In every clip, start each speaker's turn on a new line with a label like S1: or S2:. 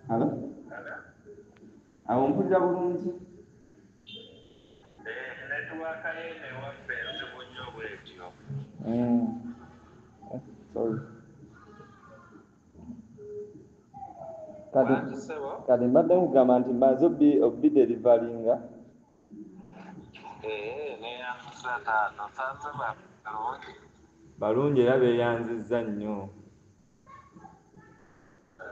S1: Halo? Awo mpulira bulungi?
S2: Netiwaaka y'eno ewaffe enzibu nnyo bw'etyo.
S1: Sorry. Kati mbadde nkugamba nti mmaze obiderivalinga.
S2: Neeyanguza taata osanze balungi.
S1: Balungi era beeyanzizza nnyo.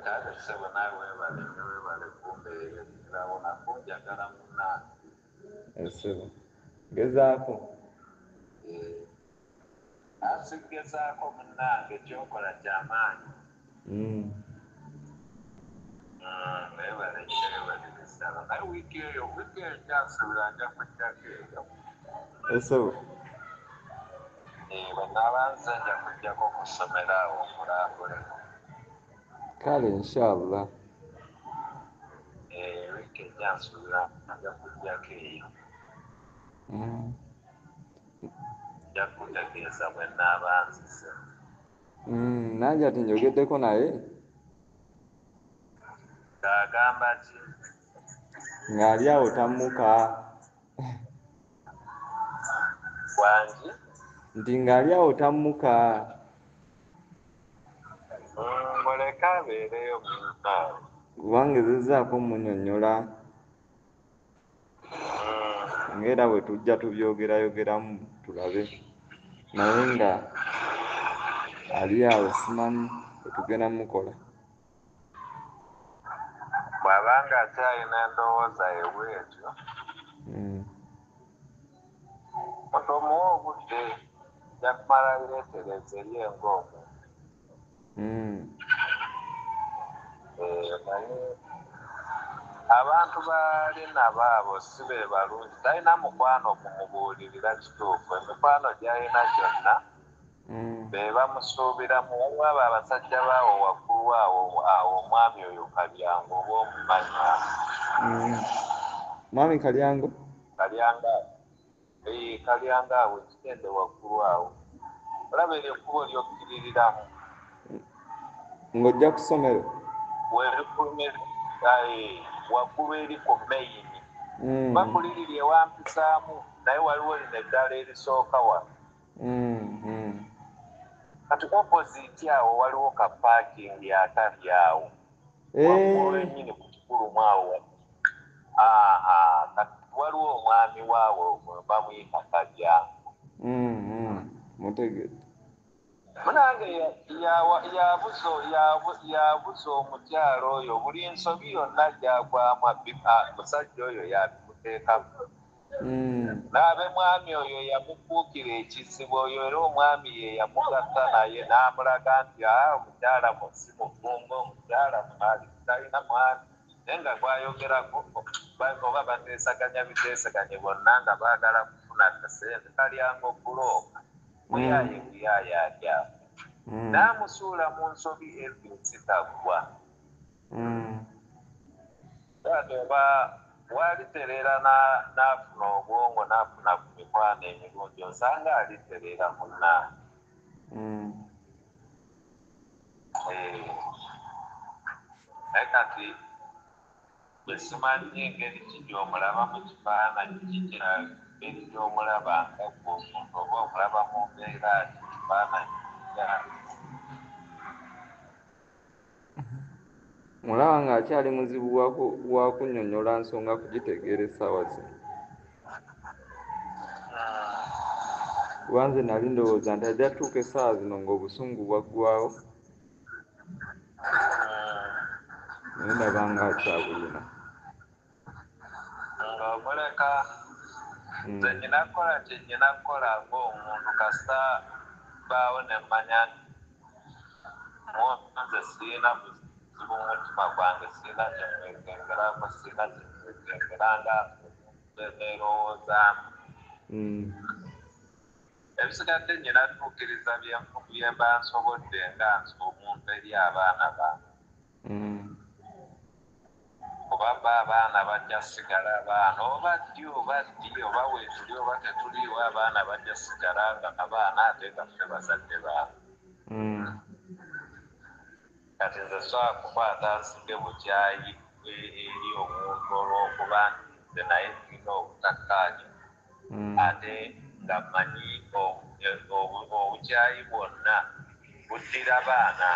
S2: Kale ssebo naawe weebale kumbeerawo nako njagala munnange.
S1: Ssebo gezaako.
S2: Asigezaako munnange kyokola kyamaanyi. Weebalekisa naye wiiki enjansubira nja kujjako eyo.
S1: Ssebo.
S2: Bwe naaba nze nja kujjako ku ssomero awo okulambuleko.
S1: Kale inshallah.
S2: Wiiki enjansubira nja kujjako eyo. Nja kutegeeza bwe naaba nzize.
S1: Nange ati njogeddeko naye.
S2: Ng'agamba ki?
S1: Ng'ali awo tammuka.
S2: Wangi?
S1: Nti ng'ali awo tammuka.
S2: Muleke abeereyo munnaawe.
S1: Kubanga zizzaako munnyonnyola. Ng'era bwe tujja tubyogerayogeramu tulabe. Naye nga ali awo simanyi bwe tugenda mukola.
S2: Bw'aba nga akyalina endowooza ebwetyo, otomuwa obudde ajja kumala yeetereza eri eng'omu. Naye abantu baali nabo abo si be balungi. Talina mukwano kumubuulirira kituufu. Emikwano gy'alina gyonna be bamusuubiramu. Waliwo abo abasajja baawo waggulu awo omwami oyo Kalyango oba omumanya.
S1: Mwami Kalyango?
S2: Kalyango awo ekigende waggulu awo. Olaba eryo ekkubo ly'okkiririramu.
S1: Ng'ojja ku ssomero?
S2: Waggulu eri ku meyini. Bakulirira ewampisaamu naye waliwo lino eddala erisooka wano. Kati opposite awo waliwo ka paakingi akali awo. Waggulu ennyini ku kikulumu awo. Kati waliwo omwami waawo bamuyita Kalyango.
S1: Mutegedde.
S2: Munange yabuza omukyalo oyo buli nsobi yonna gyagwamu musajja oyo yabimuteekamu. N'abe mwami oyo yamukuukira ekizibu oyo era omwami ye yamugatta naye n'amulaga nti omukyala si mufumbo omukyala mwali talina mwami. Naye nga gwayogerako oba bateesaganya biteesaganye bonna nga baagala kufuna kasente. Kalyango okulooka muyaaye ali awo. N'amusuula mu nsobi ezitagwa. Taata oba waliterera n'afuna obwongo n'afuna ku mikwano emirungi osanga aliterera munnange. Naye kati bwe simanyi engeri ki gy'omulaba mu kifaananyi kikiraga engeri gy'omulaba nga omuntu oba omulaba mu mbeera ati kifaananyi kikyaga.
S1: Mulaba ng'akyali muzibu wa kunnyonnyola nsonga kugitegeera essaawa zino. Kuba nze nali ndowooza nti ajja tuuka essaawa zino ng'obusungu bwaggwawo. Naye ndaba ng'akyabulina.
S2: Ng'omuleka nze nnyina kukola kye nnyina kukola ng'omuntu kasita baawo ne mmanya nze sirina buzibu mu mutima gwange, sirina kye mwekengerako, sirina kye mwekengera nga neerowoozaamu. Ebisigadde nnyina tuukiriza bye mba nsobodde nga nze omuntu eri abaana bange. Oba abaana bajja sigala abaana oba ddi oba weetuli oba tetuliiwo abaana bajja sigala nga abaana ate nga ffe bazadde baabwe. kati nze sobola kukwata nsige bukyayi eri omuntu olw'okuba nze naye nina obutakkaanya ate nga mmanyi obukyayi bwonna buddira baana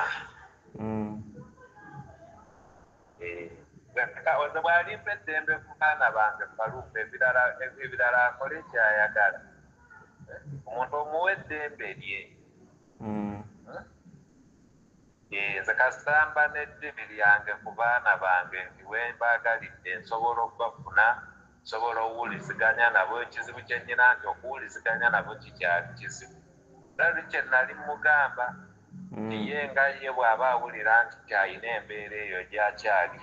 S2: oze bw'alimba eddembe ku baana bange Faluuku ebirala akole kyayagala omuntu omuwa eddembe lye nze kasamba n'eddibi lyange ku baana bange nti we mbaagalidde nsobola okubafuna nsobola okuwuliziganya nabo ekizibu kye nnyina nti okuwuliziganya nabo kikyali kizibu lali kye nali mugamba nti ye nga ye bw'aba awulira nti kyayina embeera eyo gy'akyali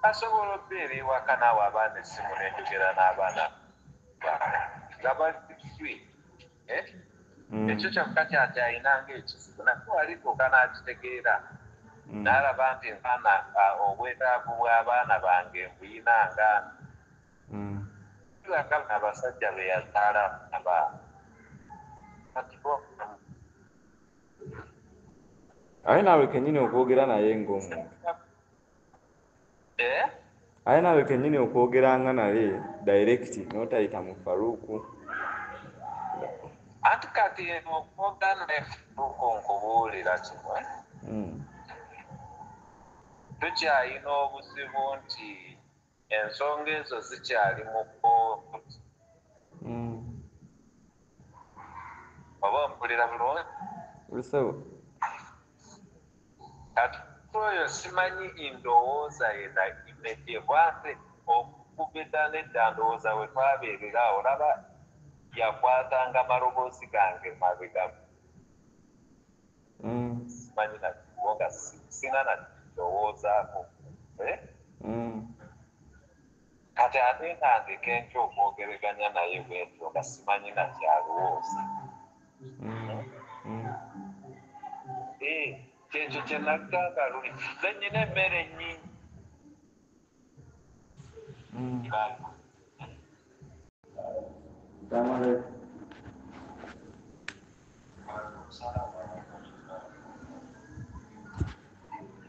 S2: asobola obbeera ewaka naawe abaana essimu n'enjogera n'abaana nga baswi ekyo kyokka kyakyayina ng'ekizibu nakyo alituuka n'akitegeera n'alaba nti nfaana obwetaavu bw'abaana bange mbuyina ngaana nga abasajja be yazaala abaana
S1: aye naawe kennyini okwogera naye ng'omuntu aye naawe kennyini okwogeranga naye direct n'otayita mu Faluuku
S2: anti kati okwogera naye Faluuku nkubuulira kimwe tukyalina obuzibu nti ensonga ezo zikyali mu kkooti oba mpulira bulungi
S1: lusebo
S2: kati oyo simanyi ndowooza yena imedye bwate okukubita nedda ndowooza we twabeerera olaba yakwatanga maloboozi gange mabega simanyi nakiwonga singa nakindowoozaako kati ate nange kenki okwogeraganya naye bwetyo nga simanyi nakyalowooza kyekyo kye nagganga luli nze nnyina emmere nnyingi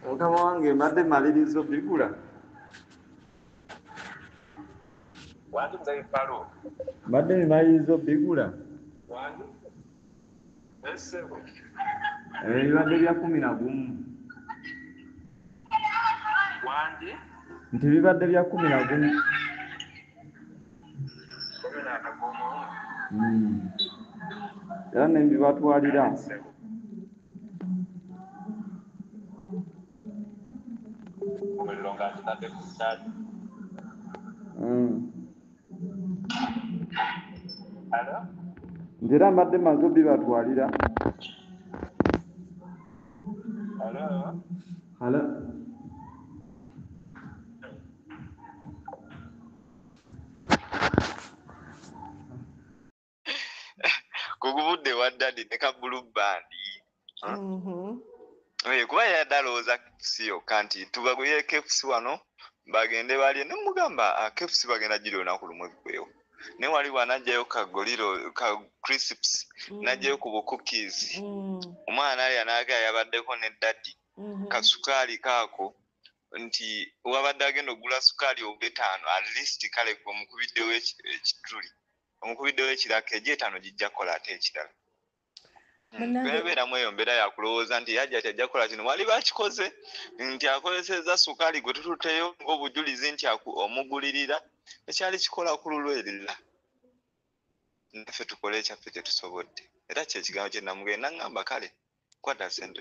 S1: mukama wange mbadde malirizo bigula
S2: wandi muzayifalo
S1: mbadde bimalirizo bigula
S2: esebo
S1: bibadde bya 11
S2: wandi
S1: nti bibadde bya 11 era ne mbibatwalira nti era mbadde maze bibatwalira Hello.
S3: kugubudde waddadi ne kabulu bandi kuba yadalowooza kefusi yokka nti tubagulire kefusi wano bagende balye nemugamba kefusi bagenda giri olunaku lumu eggwewo ne wali wanajjayo kagoliro ka crisps najjayo ku bukukis omwana ali anaaga yabaddeko ne daddi kasukaali kaako nti wabadde agenda ogula sukaali obutaano at least kale omukubiddewo ekituli omukubiddewo ekiraka egy'etaano gijja kukola ate ekirala bebeeramu eyo mbeera yakulowooza nti yajja tajja kukola kino wali bakikoze nti akozesezza sukaali gwe tututeyo ng'obujulizi nti omugulirira ekyali kikola ku lulwerera naffe tukole ekyaffe tetusobodde era kyekigambo kye namugenda ngamba kale kwata sente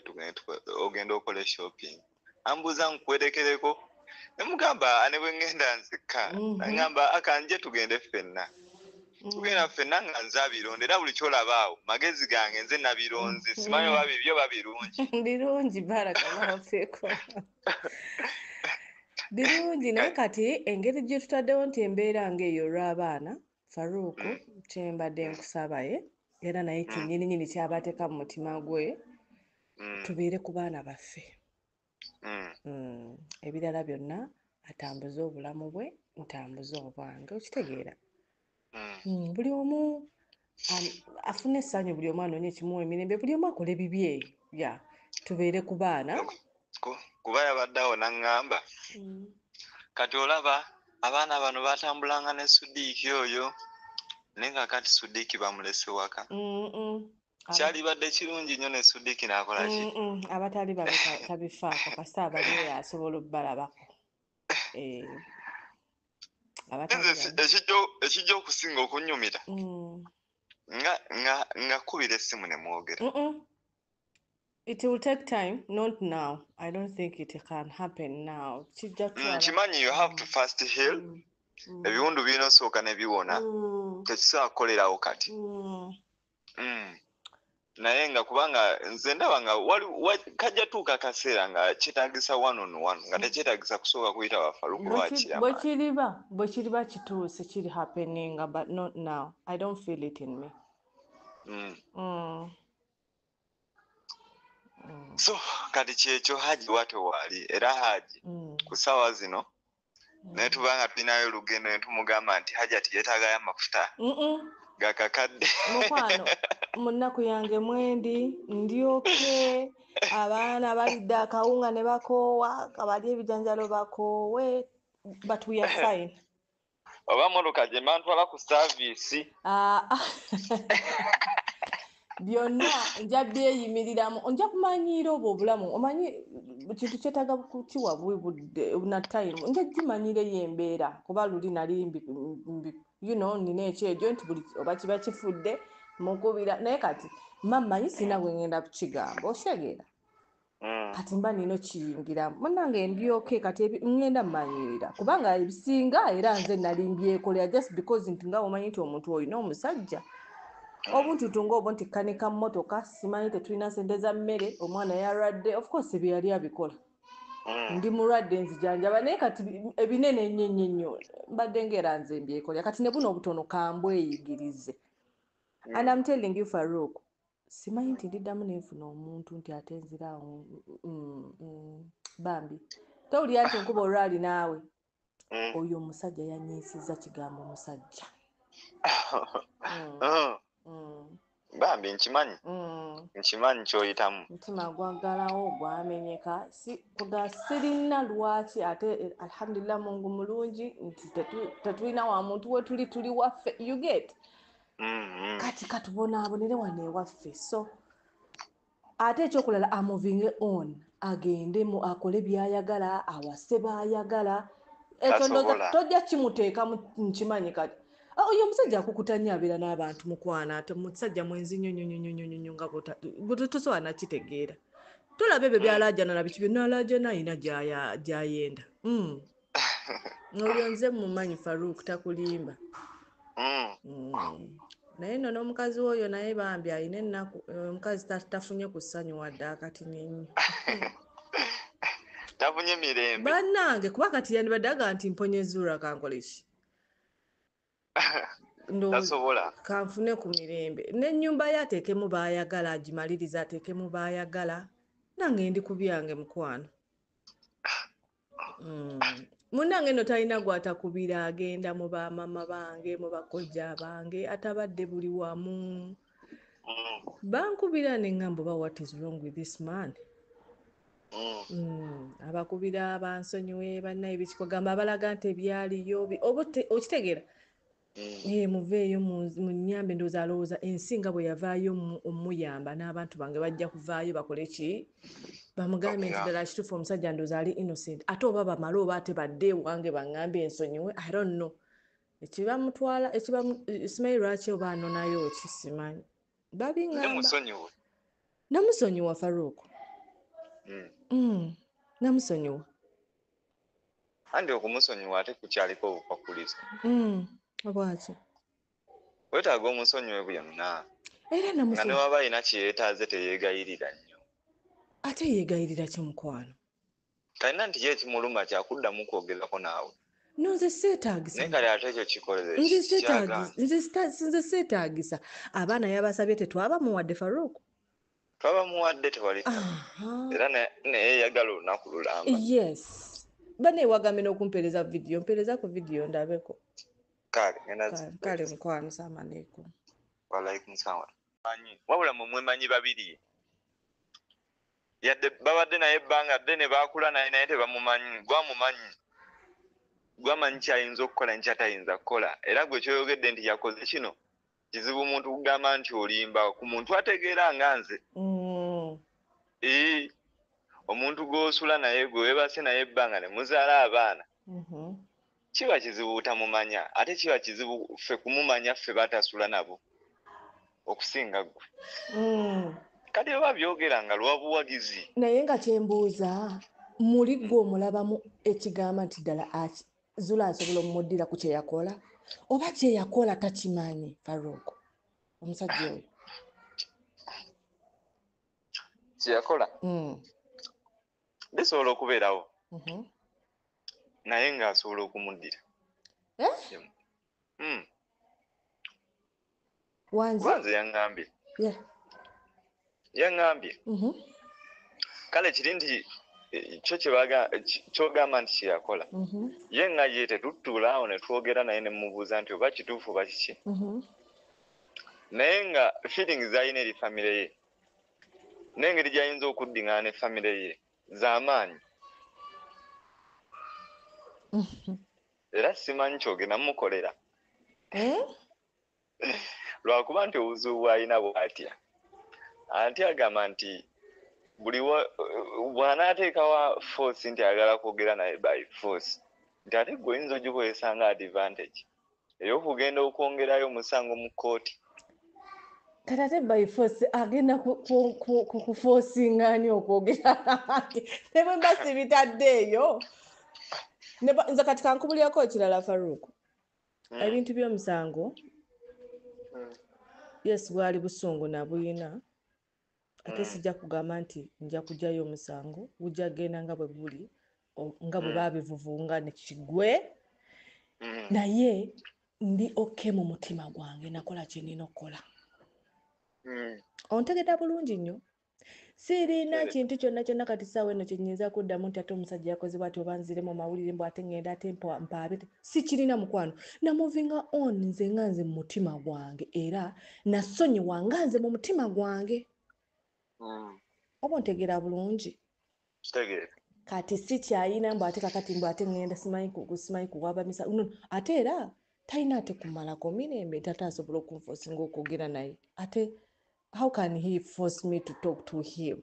S3: ogenda okole shopping ambuuza nkwerekereko nemugamba ne bwe ngenda nzekka nagamba akanje tugende ffenna tugenda ffenna nga nze abironde era buli kyolabaawo magezi gange nze nabironze simanyi oba bibyo babirungi
S4: birungi barakalafeeko birungi naye kati engeri gye tutaddewo nti embeera ng'eyo olw'abaana Faluuku kyembadde nkusabaye era naye kinnyininyini kyabateeka mu mutima gwe tubeere ku baana baffe ebirala byonna atambuze obulamu bwe ntambuze obwange okitegeera buli omu afune essanyu buli omu anoonye ekimuwa emirembe buli omu akole bibye ya tubeere ku baana
S3: kuba yabaddeawo n'aŋŋamba kati olaba abaana bano batambulanga ne Sudiiki oyo naye nga kati Sudiiki bamulese waka kyalibadde kirungi nnyo ne Sudiiki n'akola ki
S4: abatali tabifaako kasita abaliyo asobola obbalabako
S3: ekijja okusinga okunnyumira nga kkubira essimu ne mwogera.
S4: It will take time, not now. I don't think it can happen now.
S3: Nkimanyi you have to first heal. Ebiwundu birina osooka ne biwona. Tekisobola kukolerawo kati. Naye nga kubanga nze ndaba nga kajja tuuka akaseera nga kyetaagisa one on one nga tekyetaagisa kusooka kuyita Wafaluku lwakiyama.
S4: Bwe kiriba kituuse kiri happening but not now. I don't feel it in me.
S3: So kati kyekyo Haji wato waali era Haji ku ssaawa zino naye tuba nga tulinayo olugendo ne tumugamba nti Haji ati yeetaagayo amafuta gakakadde.
S4: Mukwano mu nnaku yange mwendi ndyoke abaana balidde akawunga ne bakoowa abalya ebijanjalo bakoowe but we are fine.
S3: Oba motoka gye mantwala ku saaviisi
S4: byonna nja byeyimiriramu nja kumanyiira obwo obulamu omanyi kintu kyetaaga kukiwa budde na time nja gimanyireyo embeera kuba luli nali nina ekyejo nti buli oba kiba kifudde mukubira naye kati mamanyi sina gwe ngenda kukigamba osegeera kati mba nino kiyingiramu munnange ndyoke kati ngenda mumanyirira kubanga ebisinga era nze nali mbyekolera just because nti nga omanyi nti omuntu olina omusajja obuntutu ng'obwo nti kanika mmotoka simanyi tetulina sente za mmere omwana yalwadde of course bye yali abikola ndi mulwadde nzijanjaba naye kati ebinene ennyo mbadde ng'era nze mbyekolera kati ne buno obutono kambweyigirize and I'm telling you Farouk simanyi nti ndiddamu nenfuna omuntu nti ate nziraawo bambi towulira nti nkuba olwali naawe oyo omusajja yanyiisizza kigambo omusajja
S3: bambi nkimanyi kyoyitamu
S4: mutima gwaggalawo gwamenyeka sirina lwaki ate alhamdulillah Mungu mulungi nti tetulina wa muntu we tuli waffe you get kati katubonaabonere wano ewaffe so ate ekyokulala amoving on agende akole byayagala awase bayagala ekyo tojja kimuteeka nkimanyi kati oyo omusajja akukutanya abeera n'abantu mukwana ate musajja mwenzi nnyo nga bwe tosobola nakitegeera tolaba ebyo byalaajana na biki byonna alaajana ayina gy'ayenda olyo nze mumanyi Farouk takulimba naye nno n'omukazi oyo naye bambi ayina ennaku omukazi tafunye ku ssanyu wadde akati nnyo
S3: tafunye mirembe
S4: bannange kuba kati yandibadde aga nti mponyezuula kankoleki
S3: tasobola
S4: kanfune ku mirembe n'ennyumba ye ateekemu baayagala agimaliriza ateekemu baayagala nange ndi ku byange mukwano munnange nno talina gwatakubira agenda mu bamama bange mu bakojja bange atabadde buli wamu bankubira neŋŋamba oba what is wrong with this man abakubira abansonyiwe bannaye bikikugamba abalaga nti ebyaliyo oba okitegeera muveeyo mu nnyambe ndowooza alowooza ensinga bwe yavaayo omuyamba n'abantu bange bajja kuvaayo bakole ki bamugambe nti ddala kituufu omusajja ndowooza ali innocent ate oba bamale oba ate badde ewange baŋŋambe ensonyiwe I don't know ekibamutwala simanyi lwaki oba anonayo kisimanyi babiŋŋamba namusonyiwa Farouk namusonyiwa
S3: andi okumusonyiwa ate kukyaliko obukwakulizo
S4: obwaki
S3: wetaaga omusonyiwe byonna
S4: era
S3: nga ne waba alina kyeyeetaaze teyeegayirira nnyo
S4: ate yeegayirira kimukwano
S3: talina nti ye ekimuluma kyakuddamu kwogezako naawe
S4: nze seetaagisa
S3: naye kale ate ekyo kikoleze
S4: nze seetaagisa abaana yabasabye tetwabamuwadde Farouk
S3: twabamuwadde tewali era naye yagala olunaku lulamba
S4: yes baneewagambe n'okumpeereza vidiyo mpeereza ku vidiyo ndabeko kale mukwano salaamaleekum
S3: walaikum salaam wabula mwemanyi babiri yadde babadde naye ebbanga ddene baakula naye tebamumanyi gwamanyi kyayinza okukola nkyatayinza kukola era gwe kyoyogedde nti yakoze kino kizibu omuntu kugamba nti olimba ku muntu ategeera nga nze omuntu gw'osula naye gwe weebase naye ebbanga ne muzaala abaana kiba kizibu butamumanya ate kiba kizibu ffe kumumanya ffe batasula nabo okusinga ggwe kati oba byogera nga lwa buwagizi
S4: naye nga kyembuuza muli gwe omulabamu ekigamba nti ddala Zula asobola omuddira ku kye yakola oba kye yakola takimanyi Farouk omusajja oyo
S3: kye yakola bisobola okubeerawo naye ng'asobola okumuddira wanze yaŋŋambye kale kiri nti kyo kyogamba nti kyeyakola ye nga ye tetutuula awo ne twogera naye ne mubuuza nti oba kituufu oba kiki naye nga feelings z'alina eri famire ye n'engeri gy'ayinza okuddiŋŋana ne famire ye z'amaanyi era simanyi kyogenda mumukolera lwakuba nti obuzibu bw'alina bw'atya ate agamba nti buli bw'anaateekawa force nti ayagala kwogera naye by force nti ate gwe oyinza ogikozesa nga advantage ey'okugenda okwongerayo omusango mu kkooti
S4: kati ate by force agenda kuforcinga ani okwogera ne bwe mba sibitaddeeyo nze kati kankubulyako ekirala Farouk ebintu by'omusango yes bwali busungu na buyina ate sijja kugamba nti nja kugyayo omusango gujja genda nga bwe guli nga bwe babivuvunga ne kigwe naye ndi okay mu mutima gwange nakola kye nina okukola ontegedde bulungi nnyo sirina kintu kyonna kyonna kati ssaawa eno kyenyinza kuddamu nti ate omusajja yakoze bwati oba nzire mu mawulire mbw ate ngenda ate mpaabe sikirina mukwano na movinga on nze nga nze mu mutima gwange era nasonyiwa nga nze mu mutima gwange oba ontegeera bulungi kati si kyayina mbw ate kakati mbw ate ngenda simanyi kuwaba misa ate era talina ate kumalako mirembe ate asobola okunfosinga okwogera naye ate how can he force me to talk to him?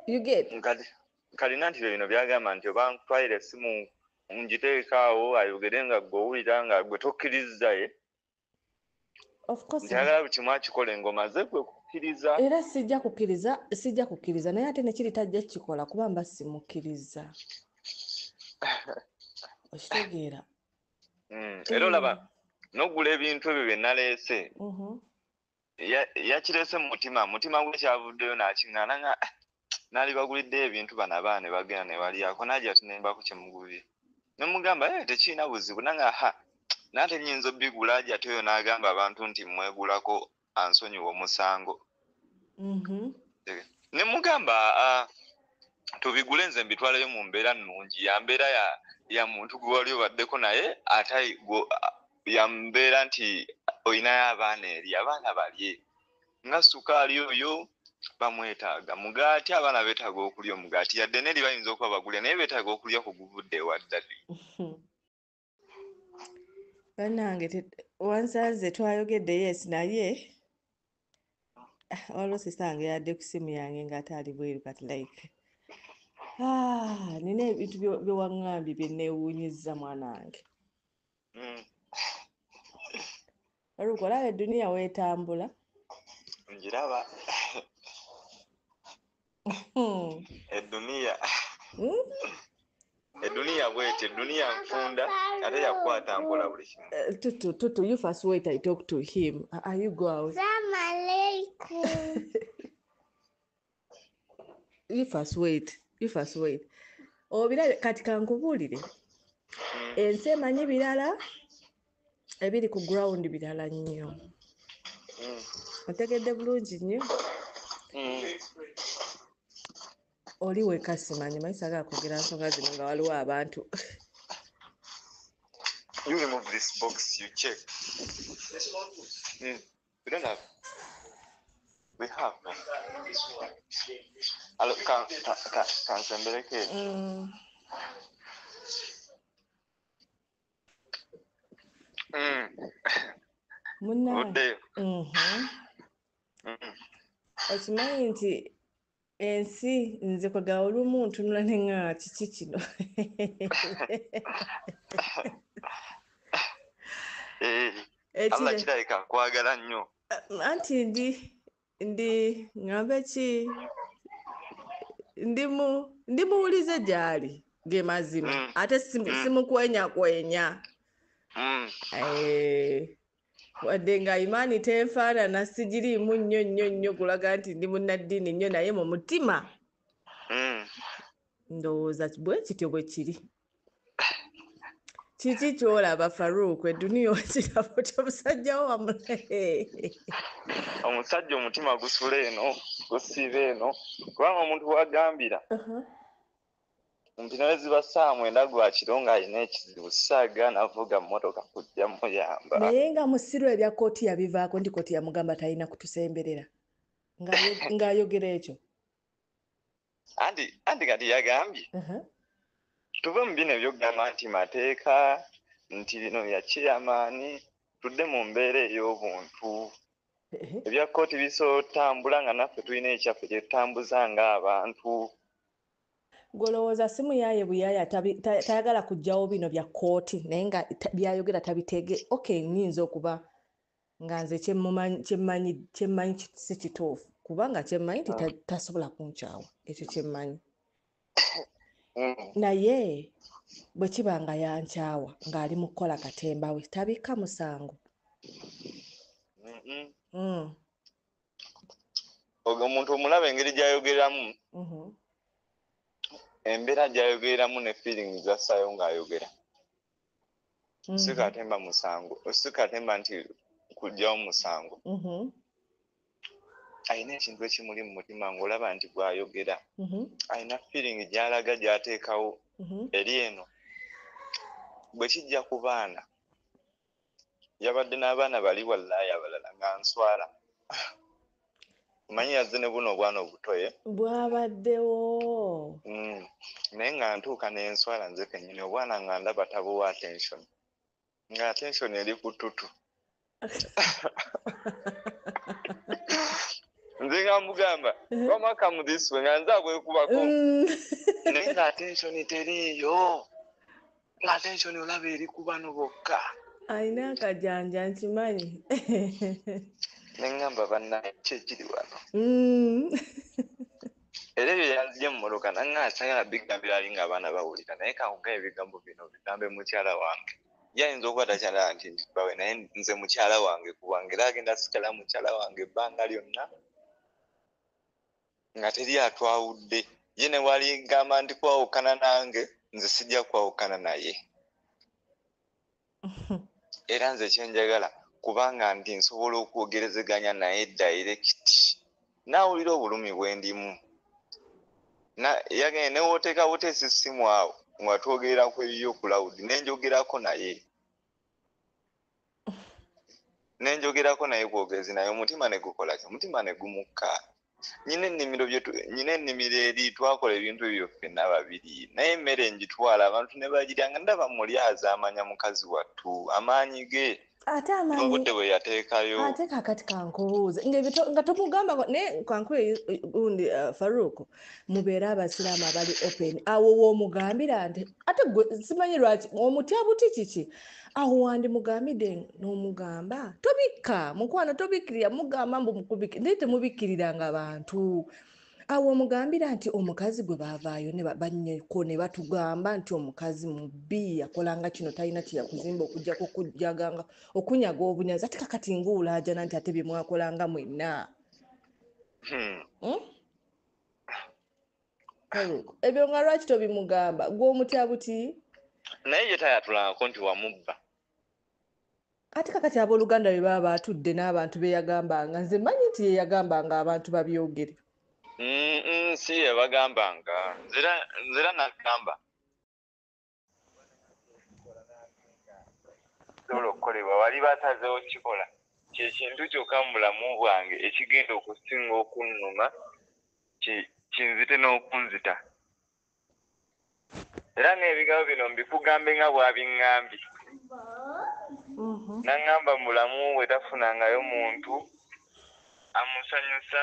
S4: You get?
S3: Kalina nti bino byagamba nti oba ntwalire essimu ngiteekaawo ayogere nga gwe owulira nga gwe tokkiriza ye.
S4: Of course.
S3: Nti ayagala buli kimu akikole ng'omaze gwe kukkiriza.
S4: Era sijja kukkiriza naye ate nekiri tajja kukikola kuba mba simukkiriza. Okitegeera?
S3: Era olaba n'ogula ebintu ebyo bye naleese yakireese mu mutima gwe kyavuddeyo n'akiŋŋaana nga naali baguliddeyo ebintu bano abaana ne bagenda ne balyako n'ajja tunembaku kye mugulire ne mugamba tekirina buzibu nange naate nnyinza obbigula ajja teyo n'agamba abantu nti mwegulako ansonyiwa omusango ne mugamba tubigule nze mbitwaleyo mu mbeera nnungi ya mbeera ya muntu gwe wali obaddeko naye ate yambeera nti olinayo abaana eri abaana balye nga sukaali oyo bamwetaaga mugaati abaana beetaaga okulya omugaati yadde neri bayinza okuba bagulya naye beetaaga okulya ku guvudde ewaddali
S4: bannange wansanze twayogedde yes naye olwo sisange yadde ku simu yange ng'ate ali bweru kati like nina ebintu byewaŋŋambye bye neewuunyizza mwanange Farouk olaba edduniya weetambula
S3: njiraba edduniya bwete edduniya nfunda ate yakwata mpola buli kimu
S4: tutu you first wait I talk to him you go out you first wait obirabe kati kankubuulire ensi emanyi birala ebiri ku ground birala nnyo otegedde bulungi nnyo oli weka simanyi mayisa gakwogera nsonga zino nga waliwo abantu
S3: you remove this box you check you don't have We have. Hello, can Sembeleke.
S4: Munna. Okimanyi nti ensi nze kwagala olumu ntunula ne nga kiki kino.
S3: Allah kirabika kwagala nnyo.
S4: Anti ndi ngambe ki ndimuwulize gy'ali ge mazima ate simukwenya. Wadde nga imaani tenfaanana sigiriimu nnyo kulaga nti ndi munnaddiini nnyo naye mu mutima ndowooza bwe kityo bwe kiri. Kiki ky'olaba Farouk edduniya okiraba otya omusajja wo wamulabe?
S3: Omusajja omutima gusula eno gusiiba eno kubanga omuntu wagambira mpina weziba saa 9 gwa kiro ng'alina ekizibu saagaana avuga mmotoka kujja muyamba.
S4: Naye nga musiru ebya kooti yabivaako ndi kooti yamugamba talina kutusemberera ng'ayogera ekyo.
S3: Anti kati yagambye tuve mu bino ebyokugamba nti mateeka nti bino bya chairman tudde mu mbeera ey'obuntu. Ebya kooti bisootambula nga naffe tulina ekyaffe kye tutambuza ng'abantu.
S4: Golowooza simu yaaye buyaaya tayagala kuggyawo bino bya kooti naye nga byayogera tabiteege. Okay, nnyinza okuba nga nze kyemmanyi si kituufu kubanga kyemmanyi nti tasobola kunkyawa ekyo kyemmanyi. Naye bwe kiba nga yankyawa ng'ali mu kukola katemba we tabikka musango.
S3: Ogwo omuntu omulaba engeri gy'ayogeramu embeera gy'ayogereramu ne feelings zassaayo ng'ayogera si katemba musango si katemba nti kuggyawo musango. Alina ekintu ekimuli mu mutima ng'olaba nti bw'ayogera alina feeling gy'alaga gy'ateekawo eri eno. Bwe kijja ku baana yabadde n'abaana bali wallaahi abalala nga nswala. Manyi yazze ne buno obwana obutoye
S4: bwabaddewo
S3: naye nga ntuuka n'enswala nze kennyini obwana nga ndaba tabuwa attention nga attention eri ku ttutu. Nze nga mugamba wamaka mu this way nga nze abwekubako naye nga attention teriiyo nga attention olaba eri ku bano bokka.
S4: Alina akajanja nkimanyi.
S3: Nengamba bannaye kyekiri wano. Era ebyo yanzije mu mmotoka nange asagala bigambira ali ng'abaana bawulira naye kankugayo ebigambo bino bigambe mukyala wange. Ye ayinza okuba takyala nti bawe naye nze mukyala wange kubanga era agenda sikala mukyala wange ebbanga lyonna nga teri atwawudde. Ye ne waligamba nti kwawukana nange nze sijja kwawukana naye. Era nze kyenjagala kubanga nti nsobola okwogerezeganya naye direct nawulira obulumi bwe ndimu yagenda newoteeka buteesa essimu awo nga twogerera ku ebiyo ku loud nenjogerako naye kwogezi naye omutima ne gukola ki omutima ne gumukka. Nyina ennimiro eri twakola ebintu ebyo ffenna babiri naye emmere njitwala abantu ne bagirya nga ndaba mulyaza amanya mukazi wattu amaanyi ge
S4: ate amaanyi
S3: obudde bwe yateekayo.
S4: Ate kakati kankubuuze nga tomugamba naye kankwe gundi Farouk mubeera abasiraamu abali open awo woomugambira nti ate gwe simanyi lwaki omutya buti kiki awo wandimugambidde n'omugamba tobikka mukwano tobikkirira mugamba mbu mukubikira naye temubikkiriranga bantu. Awo omugambira nti omukazi gwe baavaayo ne bannyeko ne batugamba nti omukazi mubbi yakolanga kino talina kyeyakuzimba okugjako okujjaganga okunyaga obunyazi ate kakati ng'ulaajana nti ate bye mwakolanga mwenna. Ebyo nga lwaki tobimugamba gw'omutya buti?
S3: Naye ye tayatulangako nti wamubba.
S4: Ate kakati abooluganda bwe baba batudde n'abantu be yagambanga nze mmanyi nti ye yagambanga abantu babyogere.
S3: Si ye bagambanga nzira nagamba sobola okukolebwa wali batazeewo kikola kintu kyokka mu bulamu bwange ekigenda okusinga okunnuma kinzite n'okunzita era n'ebigambo bino mbikugambe nga bwabiŋŋambye naŋŋamba mu bulamu bwe tafunangayo muntu amusanyusa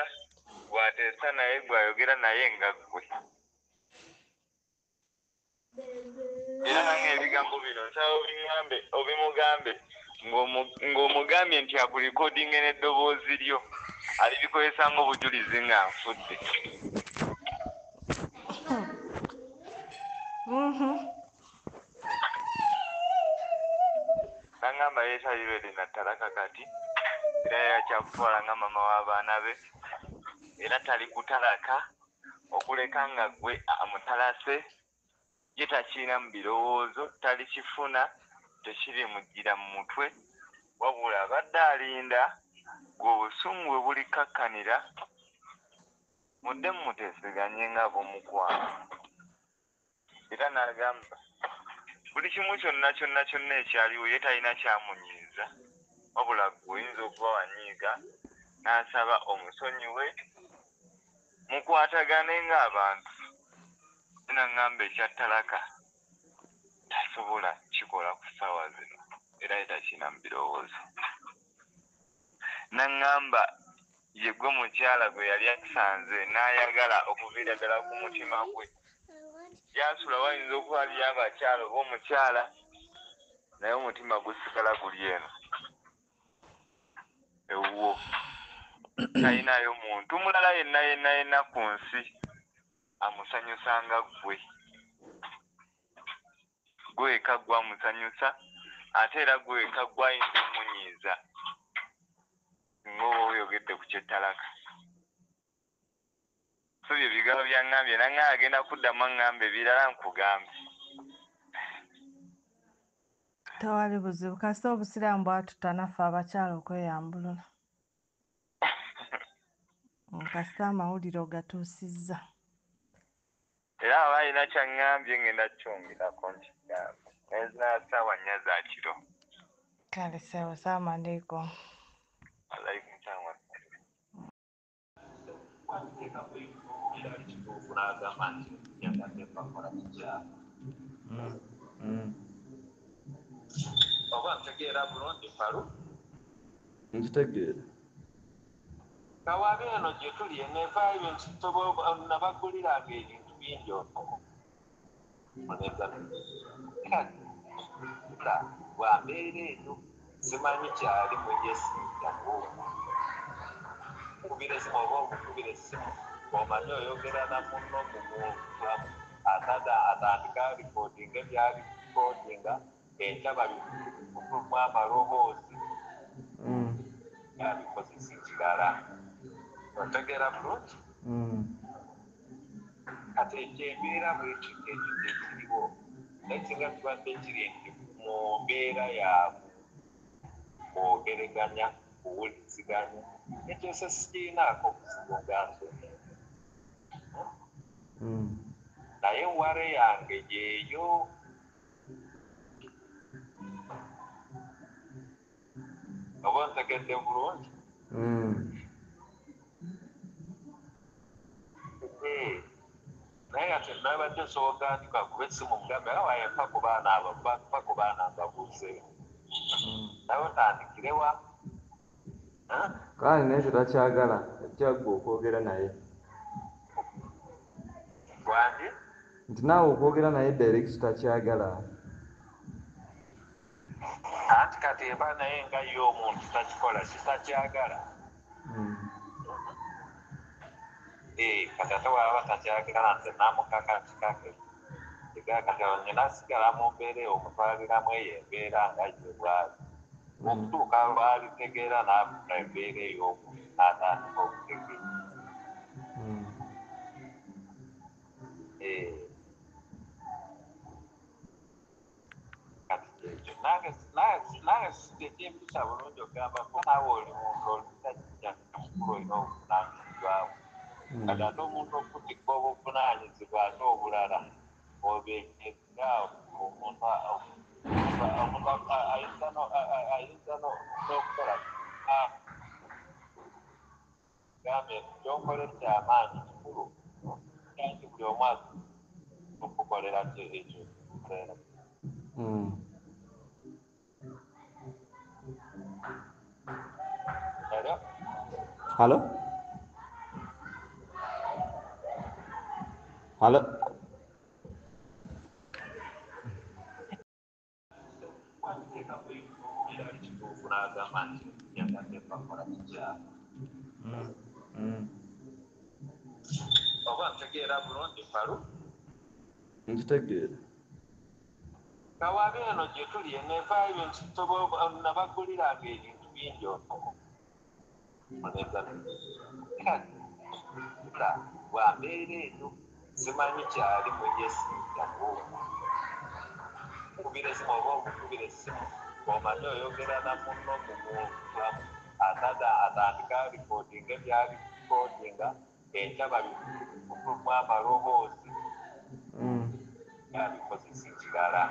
S3: bw'ateesa naye gw'ayogera naye nga ggwe era nange ebigambo bino nsaba obimugambe ng'omugambye nti akulikodinge n'eddoboozi lyo alibikozesa ng'obujulizi nga nfudde naŋŋamba yeesalirwedde nattalaka kati era yakyakutwala nga mama w'abaana be era tali kutalaka okuleka nga ggwe amutalase ye takiina mu birowoozo talikifuna tekiri mujjira mu mutwe wabula abadde alinda gwe obusungu bwe bulikakkanira mudde mumuteeseganye nga ab'omukwano era n'agamba buli kimu kyonna ekyaliwo ye talina kyamunyiiza wabula gwe oyinza okuba wanyiiga n'asaba omusonyiwe mukwatagane ng'abantu naŋŋamba ekyattalaka tasobola kikola ku ssaawa zino era yetakina mu birowoozo naŋŋamba ye gwe mukyala gwe yali asanze n'ayagala okuviira ddala ku mutima gwe gyasula wayinza okuba aliyo abakyala oba omukyala naye omutima gusigala guli eno ewuwo talinayo muntu mulala yenna ku nsi amusanyusanga gwe eka gwe amusanyusa ate era gwe eka gwe ayinza omunyiiza ng'oba oyogedde ku kyettalaka so bye bigambo byaŋŋambye nange agenda kuddamu aŋŋamba ebirala nkugambe
S4: tewali buzibu kasita obusiraamu bwatuta naffe abakyala okweyambulula kasita amawulire ogatuusizza
S3: era aba alina kyaŋŋambye ngenda kukyongerako nkigambe nezina ssaawa nnya za kiro
S4: kale sawa salamu aleikum
S3: alaikum salaam
S2: oba ntegeera bulungi palu
S1: nkitegeera
S2: kawabe eno gye tuli enevaayo nabaguliranga ebintu bingi bwambeera eyo simanyi kyali mweyesinjaku kubira esimu oba omukubira essimu omanyi oyogera na munno mumulamu atandika alikodinga ebyalikodinga enjaba bikumu amaloboozi yabikozesa ekirala otegeera bulungi kati ekyembeera bwekiko ekyo kyekiriwo nekinga kibadde kiri nti mu mbeera yaabwe kwogeraganya kuwuliziganya ekyo sikirinaako kuzibu nga nsonyi naye ware yange yeeyo oba ntegedde bulungi naye ate nabadde nsooka nti kakuba essimu mugambe awaye mpa ku baana mbabuuzeyo naye otandikirewa
S1: kale naye tetakyagala ekyaggwe okwogera naye
S2: wandi
S1: nti naawe okwogera naye direct takyagala
S2: anti kati eba naye nga ye omuntu takikola kitakyagala kati ate waba takyagala nze namukakatikake kati nasigala mu mbeera eyo okutwaliramu eyo embeera nga ye bwali okutuuka lwalitegeera nafuna embeera ey'omuntu n'atandika okutegeera kati kyekyo nange tekimpisa bulungi ogamba ko naawe oli muntu olutakijja mukulu olina obuvunanyizibwawo kati ate omuntu okutikka obuvunanyizibwa ate obulala obeegaawo omuntu ayinza n'okukola gambe ky'okoledde amaanyi kikulu kandi buli omwaka okukolera ekyo
S1: Hello? Hello?
S2: oba ntegeera bulungi Faru?
S1: Ntegeera.
S2: Kawabe eno gye tuli enevaayo nabaguliranga ebintu bingi bwambeera eyo simanyi kyali mu yesinjawo kubira esimu oba omukubira essimu omanyi oyogera na munno mumulamu atandika alipoodinga ebyalipoodinga enjaba bikumu amaloboozi abikozesa ekirala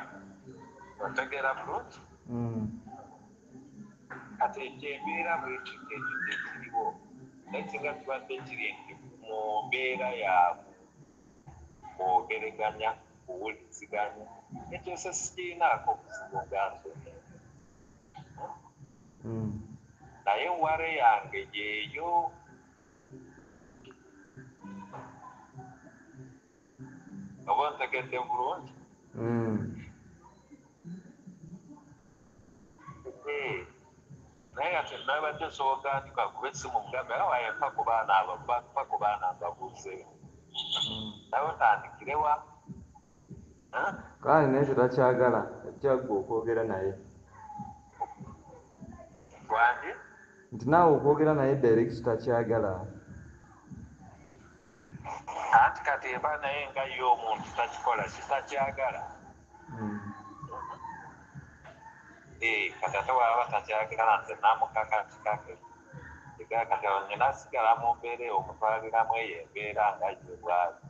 S2: otegeera bulungi kati ekyembeera bwekiko ekyo kyekiriwo naye singa kibadde kiri nti mu mbeera yaabwe kwogeraganya kuwuliziganya ekyo se sikirinaako buzibu gansoni naye ware yange yeeyo oba ntegedde bulungi naye ate nabadde soogandika kuba essimu mugambe awaye mpa ku baana mbabuuzeyo naye otandikirewa
S1: Kale naye tetakyagala ekyaggwe okwogera naye
S2: wandi
S1: nti naawe okwogera naye direct takyagala
S2: anti kati eba naye nga ye omuntu takikola kitakyagala kati ate waba takyagala nze namukakatikake kati ngenasigala mu mbeera eyo omutwaliramu eyo embeera nga ye bwali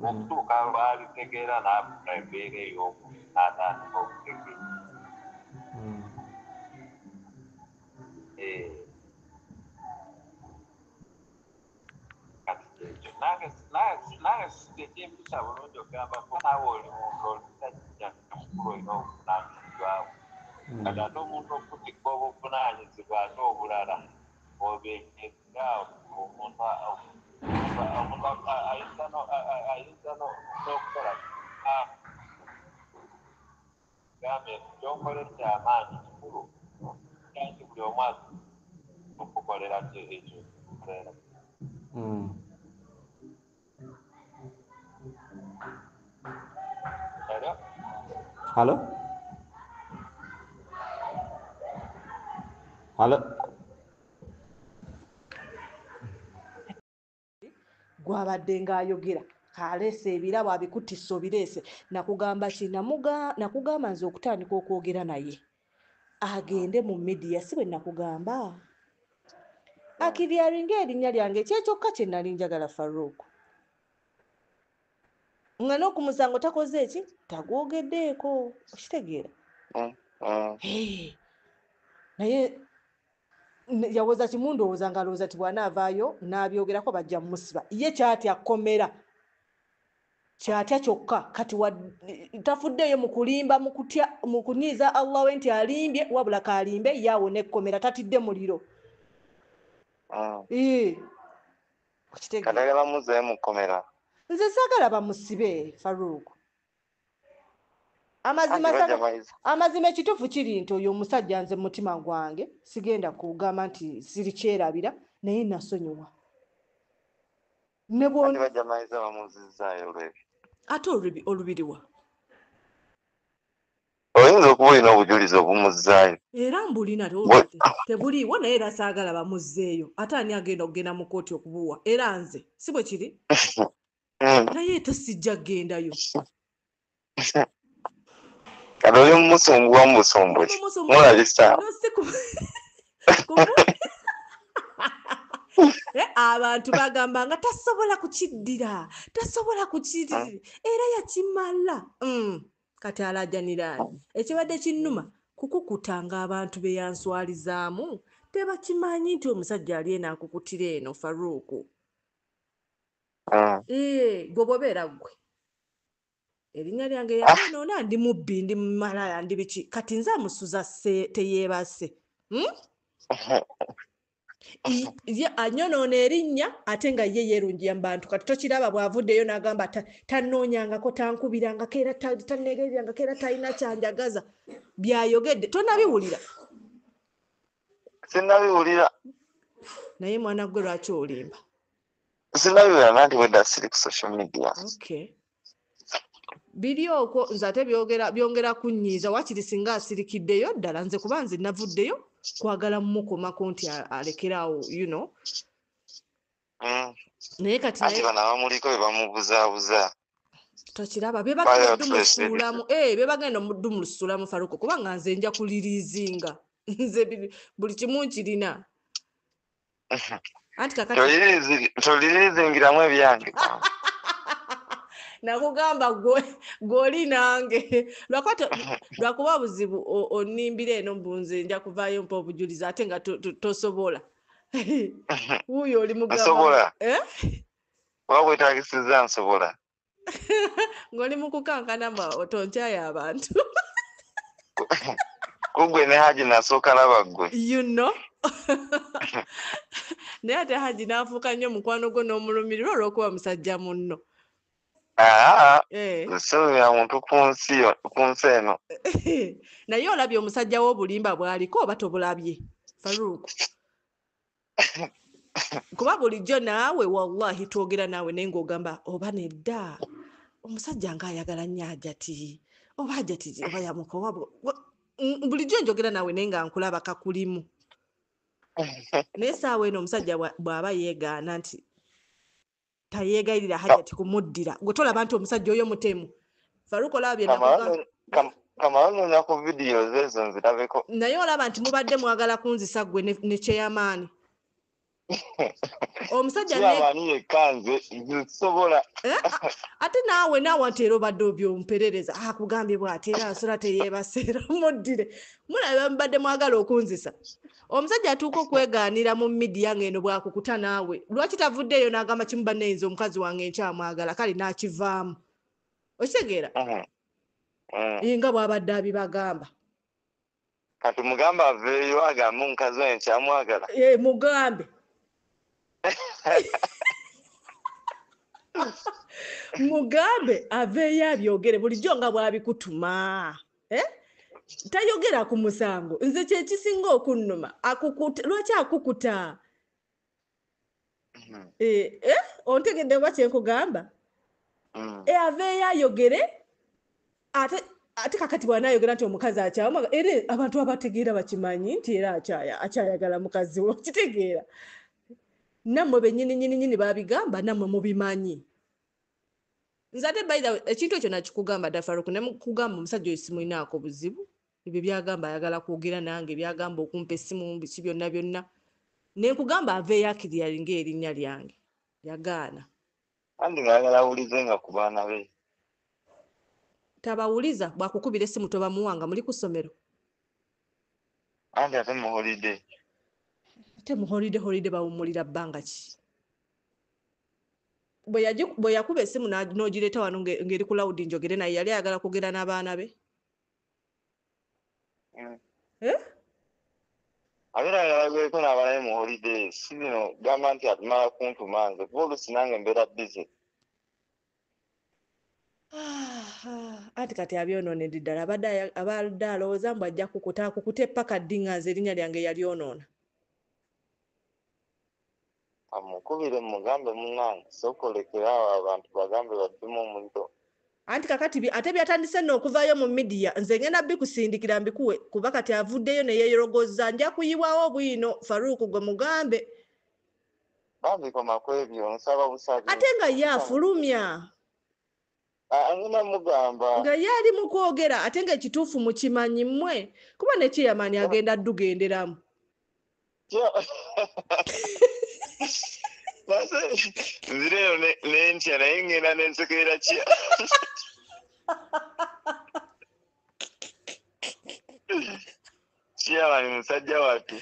S2: okutuuka lwalitegeera n'afuna embeera ey'omu n'atandika okutegeera kati kyekyo nange tekimpisa bulungi okugamba ko naawe oli muntu olutajja mukulu olina obuvunaanyizibwawo kati ate omuntu okutikka obuvunaanyizibwa ate obulala obenyezaawo omuntu ayinza n'okukola gambe ky'okoledde amaanyi kikulu kandi buli omwaka okukolera ekyo
S1: Hello? Hello?
S4: Gwabadde ng'ayogera kaleese ebirabo abikutisa obireese nakugamba ki nakugamba nze okutandika okwogera naye agende mu midiya si bwe nakugamba akiryaringa erinnya lyange kyekyokka kye nali njagala Faruku nga n'okumusango takoze eki tagwogeddeeko okitegeera naye yawoza kimu ndowooza nga alowooza ti bw'anaavaayo n'abyogerako bajja mumusiba ye kyatya kkomera kyatya kyokka kati tafuddeeyo mu kulimba mu kunyiiza Allah we nti alimbye wabula kalimbe yaawo n'ekkomera tatidde muliro
S3: katagala muzeeyo mu kkomera
S4: nze saagala bamusibe Faruku amazima ekituufu kiri nti oyo omusajja nze mutima gwange sigenda kugamba nti siri kyerabira naye nasonyiwa ate olubiriwa
S3: oyinza okuba olina obujulizi obumuzzaayo
S4: era mbulina tebuliiwo naye era saagala bamuzzeeyo ate ani agenda okugenda mu kooti okubuwa era nze si bwe kiri naye ate sijja kgendayo
S3: kati oli mumusumbuwa mu busumbu ki mulabisa
S4: abantu bagamba nga tasobola kukiddira era yakimala kati alajanira ekibadde kinnuma kukukutanga abantu beyanswalizaamu tebakimanyi nti omusajja ali eno akukutira eno Faruku. Gwe bwobeera gwe erinnya lyange yanoona ndi mubbi ndi mumalaya ndi biki kati nze amusuza teyeebase anyonoona erinnya ate nga ye yeerungiya mu bantu kati tokiraba bw'avuddeyo n'agamba tannoonyangako tankubirangako era tanneegerirangako era talina kyanjagaza byayogedde tonabiwulira
S3: sinnabiwulira
S4: naye mwana gwe lwaki olimba
S3: sinnabiwulira nanti wedda siri ku social media
S4: biri okwo nze ate byongera kunnyiiza wakiri singa asirikiddeyo ddala nze kuba nze navuddeyo kwagala mumukomako nti alekeraawo naye kati
S3: anti bano abamuliko bwe bamubuzaabuza
S4: tokiraba bebagenda dumulusuulamu Faruku kubanga nze nja kuliriizinga nze buli kimu nkirina anti kakati
S3: toliriizingiramu ebyange
S4: nakugamba gw'oli nange lwakuba buzibu onimbira eno mbunze nja kuvaayo mpa obujulizi ate nga tosobola wuuyo oli mugamba
S3: oba bwetagisiza nsobola
S4: ng'oli mu kukankana otonkyayo abantu
S3: kugwe ne Haji nasooka laba ggwe
S4: naye ate Haji n'afuuka nnyo mukwano gwo n'omulumirira olw'okuba musajja munno
S3: nsomera muntu ku nsi eno
S4: naye olabye omusajja w'obulimba bw'aliko oba tobulabye Faruku kuba bulijjo naawe wallahi twogera naawe naye ng'ogamba oba nedda omusajja ng'ayagala nnyo Hajati oba Hajati oba yamukowa bulijjo njogera naawe naye nga nkulaba kakulimu naye saawa eno omusajja bw'aba yeegaana nti tayeegayirira Hajati kumuddira gwe tolaba nti omusajja oyo mutemu Faruku olaba
S3: kamalonoonya ku vidiyo ezo nzirabeko
S4: naye olaba nti mubadde mwagala kunzisa gwe ne kyeyamaani omusajja
S3: kyeyamaani yekka nze nsobola
S4: ate naawe nteera obadde obyomperereza akugambye bw'ate era asola teyeebaseera muddire mulaba mubadde mwagala okunzisa omusajja atuuka okwegaanira mu midiya ng'eno bwakukuta naawe lwaki tavuddeeyo n'agamba kimu banneyinza omukazi wange nkyamwagala kale n'akivaamu okitegeera nga bw'abadde abibagamba
S3: kati mugambe aveeyo agambe omukazi wange nkyamwagala
S4: mugambe mugambe aveeyo abyogere bulijjo nga bw'abikutuma tayogera ku musango nze kyekisinga okunnuma lwaki akukuta ontegedde oba kyenkugamba aveeyo ayogere ate kakati bw'anaayogera nti omukazi akyawa era abantu abategeera bakimanyi nti era akyayagala mukazi we okitegeera nammwe bennyini babigamba nammwe mubimanyi nze ate baitha ekintu ekyo nakikugamba dda Faruku ne mukugamba omusajja oyo simulinaako buzibu ebyo byagamba ayagala kwogera nange byagamba okumpa essimu biki byonna ne nkugamba aveeyo akiryalinga erinnya lyange yagaana
S3: andi ng'ayagala awulize nga ku baana be
S4: tabawuliza bw'akukubira essimu tobamuwanga muli ku ssomero
S3: andi ate mu holiday
S4: ate mu holiday bawummulira bbanga ki bwe yakuba essimu n'ogireeta wano ng'eri ku lawudi njogere naye yali ayagala kwogera n'abaana be
S3: abeera ayagala n'abaana be mu holiday si bino gamba nti atumala kuntuma nze kuba oluusi nange mbeera bize
S4: anti kati abyonoonedde ddala abadde alowooza mbu ajja kukuta epaka ddi nga nze erinnya lyange yalyonoona
S3: amukubire mugambe munnange sokolekerawo abantu bagambe baddemu omuliro
S4: anti kakati ate byatandise nno okuvaayo mu midiya nze ngenda bikusindikira mbikuwe kuba kati avuddeyo ne yeeyorogoza nja kuyibwawo bwino Faruku gwe mugambe
S3: babikoma ku ebyo nsaba busabi
S4: ate nga ye afulumya
S3: ngenda mugamba
S4: nga ye ali mu kwogera ate nga ekituufu mukimanyi mmwe kuba ne Kyeyamaani agenda addugenderamu
S3: nzireyo nentya naye ngenda nensekerera kya Kyeyamaani musajja wattu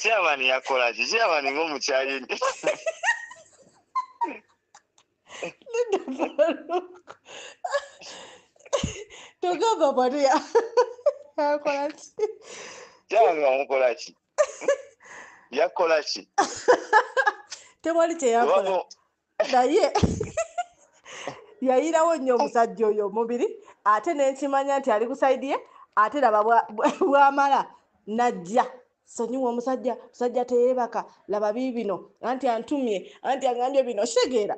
S3: chairman yakola ki chairman ng'omukyali
S4: togamba bwati yakola ki
S3: chairman wamukola ki yakola ki
S4: tewali kyeyakola naye yayirawo nnyo omusajja oyo omubiri ate nenkimanya nti ali kusaidiye ate laba bwamala najja sonyiwa omusajja teyeebaka laba biibino anti antumye anti agambye bino shegeera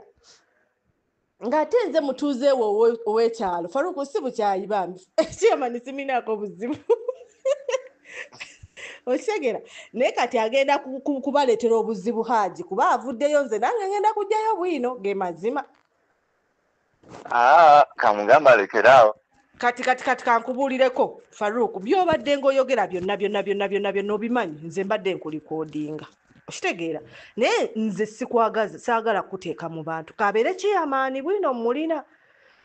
S4: ng'ate nze mutuuzeewo ow'ekyalo Faruku si bukyayi bambi chairman siminaako buzibu okitegeera naye kati agenda kubaleetera obuzibu Haji kuba avuddeyo nze nange ngenda kujjayo bwino ge mazima
S3: kamugamba alekeraawo
S4: kati kankubuulireko Faruku by'obadde ng'oyogera byonna obimanyi nze mbadde nkulikoodinga okitegeera naye nze saagala kuteeka mu bantu kabeere kiyamaani bwino mulina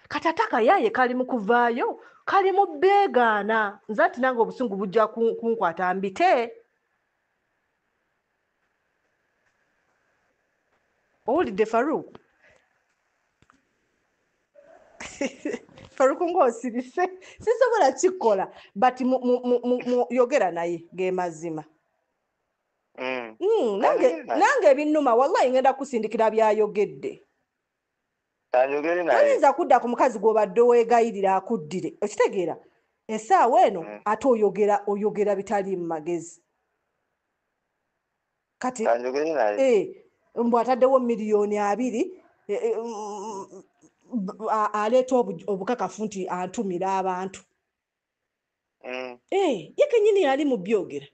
S4: katataka yaye kali mu kuvaayo kali mu beegaana nze ati nange obusungu bujja kunkwata mbite owulidde Faruku Faruku ng'osirise sisobola kikola but yogera naye ge mazima nange ebinnuma wallahi ngenda kusindikira byayogedde ayinza kudda ku mukazi gw'obadde weegayirira akuddire okitegeera essaawa eno ate oyogera bitali mu magezi kati mbw ataddewo $2,000,000 aleeta obukakafu nti antumira abantu ye kenyini yali mu byogera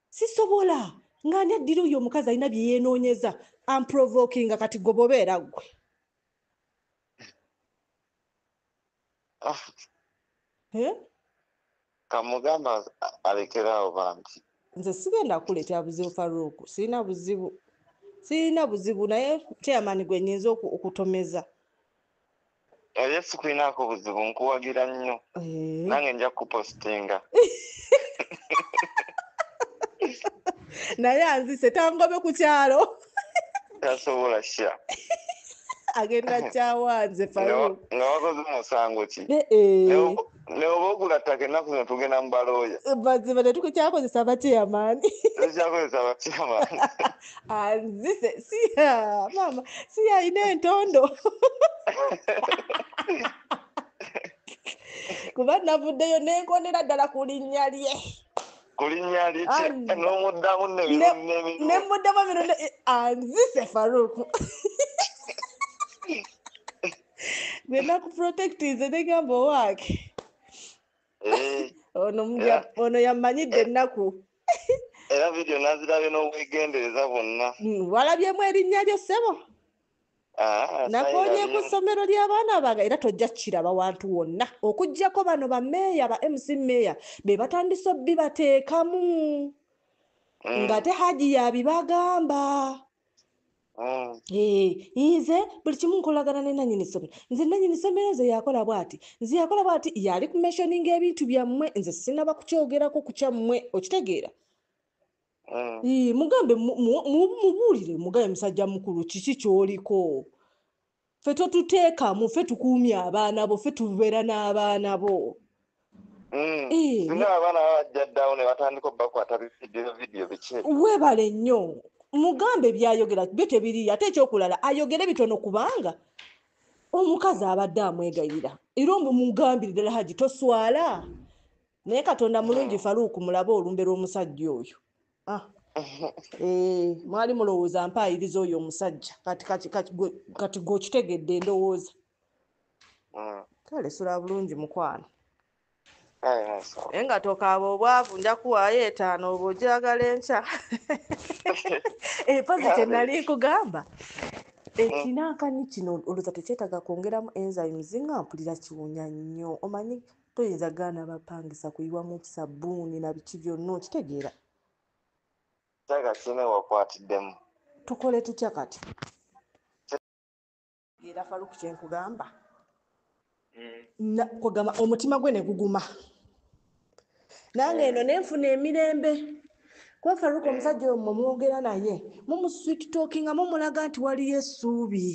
S4: sisobola ng'ani addira oyo omukazi alina bye yeenoonyeza amprovokinga kati gobobeera gwe
S3: kamugamba alekeraawo bambi
S4: nze sigenda kuleetera buzibu Faruku sirina buzibu naye chairman gwe nnyinza okutomeza
S3: oye sikulinaako buzibu nkuwagira nnyo nange nja kupositinga naye anzise tangobe ku kyalo tasobola sha
S4: agenda kyawanze Faruku
S3: nga wakoze musango ki ne oba ogula ttaka ennaku zino tugenda mu balooya
S4: mazima tetukyakozesa abachairman
S3: tekyakozesa abachairman
S4: anzise mama si alina entondo kuba navuddeyo nenkonera ddala ku linnya lye
S3: n'omuddamu
S4: nemuddamu bino anzise Faruku genda kuprotectinze negamba owaake ono yamanyidde ennaku
S3: era vidiyo nazirabye n'obwegendereza bwonna
S4: walabyemu erinnya lyo ssebo nakoonyeku essomero ly'abaana bange era tojja kukiraba wantu wonna okuggyako bano bameeya ba MC meeya be batandise bibateekamu nga te Haji yabibagamba nze buli kimu nkolagana ne nannyini ssomero nze nannyini ssomero nze yakola bw'ati yali ku mentioninga ebintu byammwe nze sinaba kukyogerako ku kyammwe okitegeera mugambe mubuulire mugambe musajja mukulu kiki kyoliko ffe totuteekamu ffe tukuumye abaana bo ffe tubeera n'abaana bo
S3: abaana babajja ddawo ne batandika obbakwata vidiyo biki
S4: weebale nnyo mugambe byayogera byo tebiri ate ekyokulala ayogere bitono kubanga omukazi abadde amwegayira era mugambire ddala Haji toswala naye Katonda mulungi Faruku mulabe olumbe lw'omusajja oyo mwali mulowooza mpaayiriza oyo omusajja kati gweokitegedde ndowooza kale sula bulungi mukwano nga tokaaba obwavu nja kuwaayo 5 oba ojagala enkya pazi kyenali nkugamba ekinankani kino olowooza tekyetaaga kwongeramu enzymes nga mpulira kiwunya nnyo omanyi toyinza gaana bapangisa kuyiwamu sabbuuni na biki byonna okitegeera
S3: wakwatiddemu
S4: tukole tutya kati era Faruku kyenkugamba kwegamba omutima gwe ne guguma nange eno nenfuna emirembe Kuba Faruku omusajja oyo mwogera naye mumusweet talking nga mumulaga nti waliyo essuubi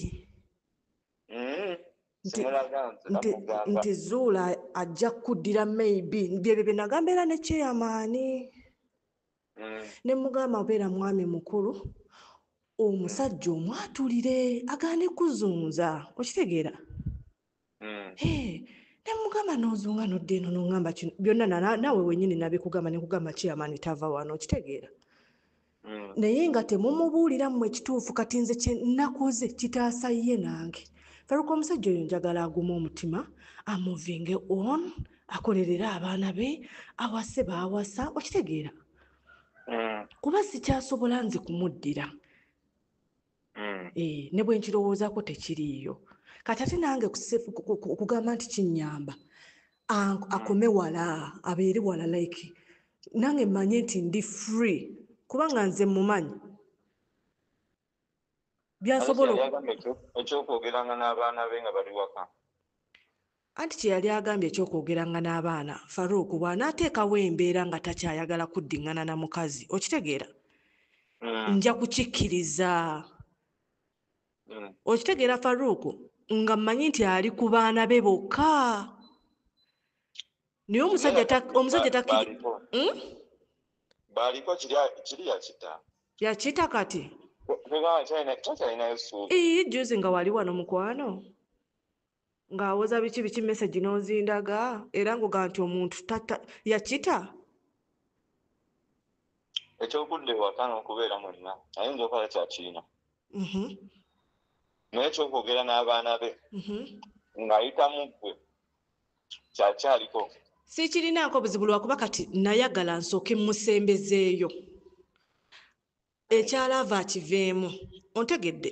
S4: nti Zuula ajja kuddira maybe byebyo bye nagamba era ne kyeyamaani ne mugamba obeera mwami mukulu omusajja omwatulire agaane kuzunza okitegeera ne mugamba n'ozunga n'odda eno n'oŋŋamba kino byonna naawe wennyini nabikugamba ne kugamba kyeyamaani tava wano okitegeera naye nga temumubuulira mmwe ekituufu kati nze kye nakoze kitaasa ye nange Faruku omusajja oyo njagala aguma omutima amuvinge on akolerera abaana be awase baawasa okitegeera kuba sikyasobola nze kumuddira ne bwe nkirowoozaako tekiriiyo kati ate nange kugamba nti kinnyamba akome wala abeere wala like nange mmanye nti ndi free kubanga nze mumanyi byasobola
S2: ekyokwogeranga n'abaana be nga bali waka
S4: anti kye yali agambye ekyokwogeranga n'abaana Faruku bw'anaateekawo embeera nga takyayagala kuddiŋŋana na mukazi okitegeera nja kukikkiriza okitegeera Faruku nga mmanyi nti ali ku baana be bokka naye omusajja takkiri
S2: baaliko kiri yakita
S4: yakita kati
S2: takyalinayo ssuubi
S4: juzi nga wali wano mukwano ng'awoza biki message n'ozindaga era ng'oga nti omuntu yakita
S2: ekyokudda ewaka n'okubeera mwenna ayinza okola kyakirina naye ekyokwogera n'abaana be ng'ayitamu ggwe kyakyaliko
S4: sikirinaako buzibu lwakuba kati nayagala nsooke musembezeeyo ekyalaava akiveemu ontegedde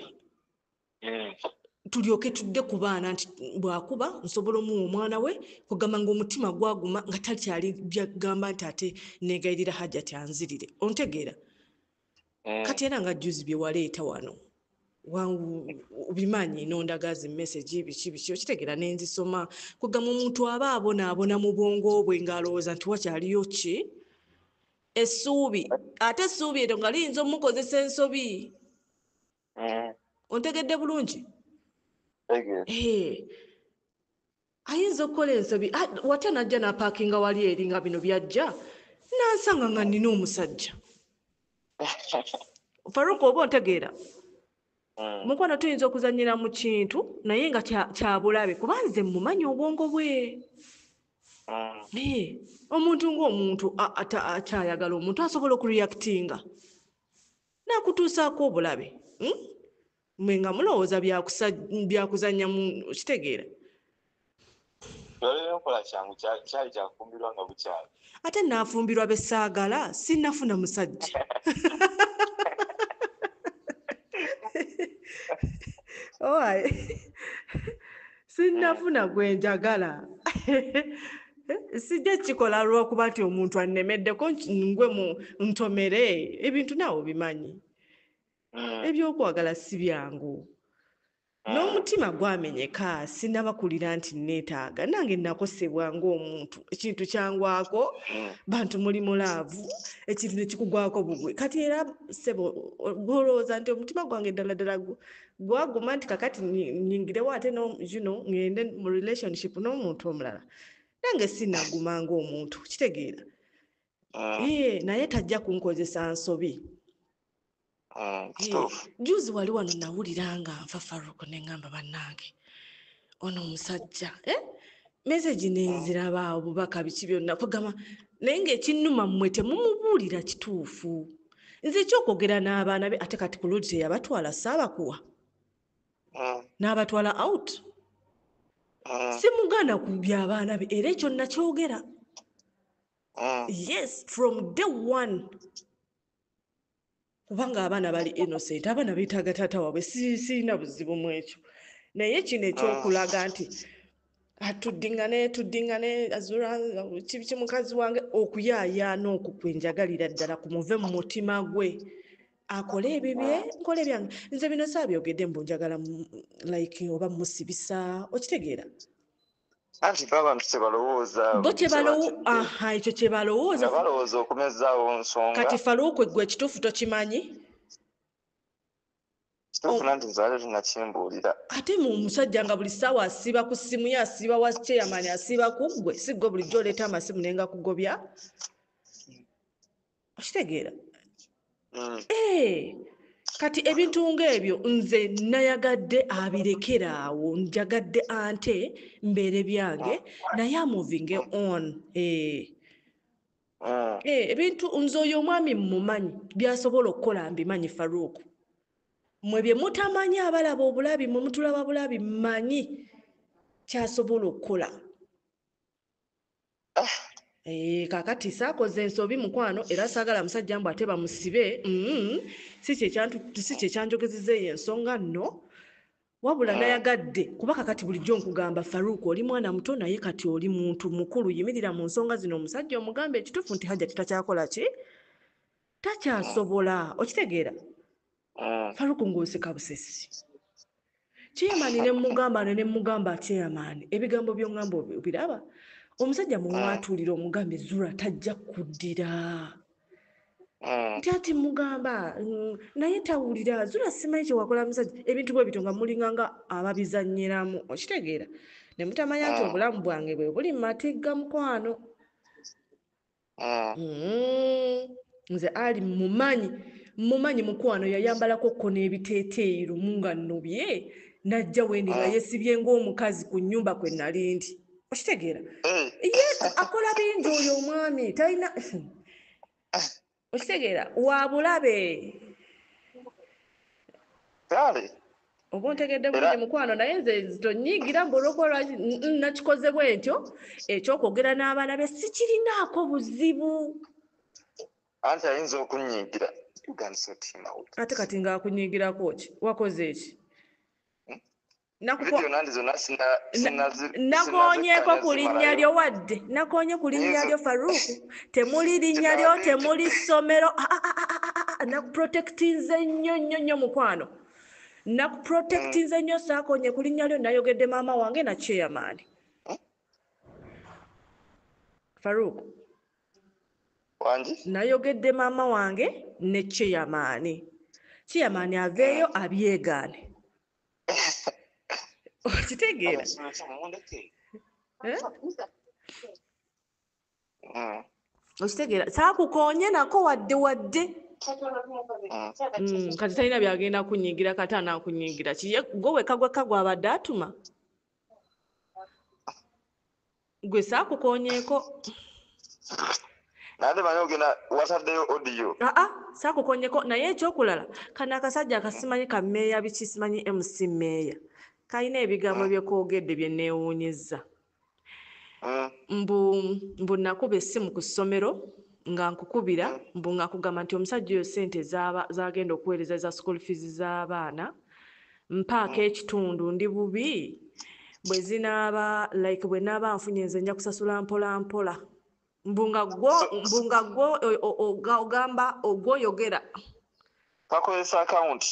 S4: tulyoke tudde ku baana nti bwakuba nsobola omuwa omwana we kugamba ng'omutima gwaguma nga takyali byagamba nti ate negayirira Hajjati anzirire ontegeera kati era nga juzi bye waleeta wano bimanyi nondagazi message biki okitegeera nenzisoma kugamba omuntu aba abonaabona mu bwongo bwe ng'alowooza nti wakyaliyo ki essuubi ate essuubi eryo nga liyinza omukozesa ensobi ontegedde bulungi ayinza okukola ensobi watya najja n'apaakinga wali eri nga bino byajja nansanga nga nnina omusajja Faruku oba ontegeera mukwano tuyinza okuzannyira mu kintu naye nga kyabulabe kuba nze mumanyi obwongo bwe omuntu ng'omuntu akyayagala omuntu asobola okureactinga n'akutuusaako obulabe mwe nga mulowooza byakuzannya mu kitegeera
S2: okola kyangu kyali kyafumbirwa nga bukyali
S4: ate naafumbirwa besaagala sinnafuna musajja sinnafuna gwe njagala sijja kikola lw'okuba nti omuntu annemeddeko ngwe mu ntomere ebintu naawe bimanyi ebyokwagala si byangu n'omutima gwamenyeka sinnabakulira nti neetaaga nange nakosebwa ng'omuntu ekintu kyangwako bantu muli mulaavu ekintu ne kikugwako bugwe kati era sebo gwolowooza nti omutima gwange ddala ddala gwaguma nti kakati nyingirewo ate ngende mu relationship n'omuntu omulala nange sinnaguma ng'omuntu kitegeera naye tajja kunkozesa nsobi juzi wali wano nawulira nga nfa Faruku neŋŋamba bannange ono omusajja message nenziraba obubaka biki byonna kugamba naye ng'ekinnuma mmwe temumubuulira kituufu nze ekyokwogera n'abaana be ate kati ku lodi teyabatwala saabakuwa n'abatwala out simugaana ku by'abaana be era ekyo nakyogera yes from day one kubanga abaana bali innocent abaana beetaaga taata waabwe sirina buzibu mu ekyo naye kino ekyokulaga nti tuddingane Azura kibiki mukazi wange okuyaayaana okwo kwenjagalira ddala kumuve mu mutima gwe akole ebibye nkole ebyange nze bino saabyogedde mbu njagala like oba musibisa okitegeera
S3: anti abantu tebalowooza
S4: bo ekyo kye balowooza
S3: balowooza okumezaawo nsonga
S4: kati Faruku gwe ekituufu tokimanyi
S3: kituufu nti nzaale tunakimbuulira
S4: ate mu musajja nga buli ssaawa asiiba ku ssimu ye asiiba wa chairman asiiba ku ggwe si ggwe bulijjo oleeta amasimu naye nga kugobya okitegeera kati ebintu ng'ebyo nze nayagadde abirekera awo njagadde ante mbeere byange naye amuvinge on ebintu nze oyo omwami mmumanyi byasobola okukola mbimanyi Faruku mwe bye mutamanyi abalaba obulabi mwe mutulaba bulabi mmanyi kyasobola okukola kakati saakoze ensobi mukwano era saagala musajja mbu ate bamusibe si kyekyanjogezeza eyo ensonga nno wabula nayagadde kuba kakati bulijjo nkugamba Faruku oli mwana muto naye kati oli muntu mukulu yimirira mu nsonga zino omusajja omugamba ekituufu nti hajja titakyakola ki takyasobola okitegeera Faruku ng'oseka busesi chairman ne mugamba chairman ebigambo by'ongamba obiraba omusajja muwaatulira omugambe Zura tajja kuddira nti ati mugamba naye tawulira Zura simanyi kye wakola musajja ebintu bwe bito nga mulinga nga ababizannyiramu okitegeera ne mutamanya nti obulamu bwange bwe buli matigga mukwano nze ali mumanyi mukwano yayambalako kko n'ebiteeteeyi lumu nga nnobye najja wendi nga yeesibye ng'omukazi ku nnyumba kwe nali ndi okitegeera yes akola bingi oyo omwami talina okitegeera wabulabe oba ontegedde bulungi mukwano naye nze tonyiigira mbulokolo nakikoze bwentyo ekyokwogera n'abaana be sikirinaako buzibu
S3: anti ayinza okunyiigira
S4: ate kati ng'akunyiigirako ki wakoze eki nakoonyeeko ku linnya lyo wadde nakoonye ku linnya lyo Faruku temuli linnya lyo temuli ssomero nakuprotectinze nnyo mukwano nakuprotectinze nnyo saakonye ku linnya lyo nayogedde maama wange na chairman Faruku nayogedde maama wange ne chairman aveeyo abyegaane okitegeera okitegeera saakukoonye nako wadde kati talina byagenda kunyiigira kati anaakunyiigira kiye gwe wekagwekagwa abadde atuma gwe saakukoonyeeko
S3: nade manyi ogenda wataddeyo audio
S4: saakukoonyeeko naye ekyokulala kano akasajja akasimanyi ka mmeeya biki simanyi MC mmeeya kalina ebigambo byekoogedde bye neewuunyizza mbu nakuba essimu ku ssomero nga nkukubira mbu nga kugamba nti omusajja oyo ssente zagenda okuweereza za school fees z'abaana mpaako ekitundu ndi bubi bwe zinaaba like bwe naaba nfunye nze nja kusasula mpola mpola mbunga gwo ogamba ogwoyogera
S3: kakozesa account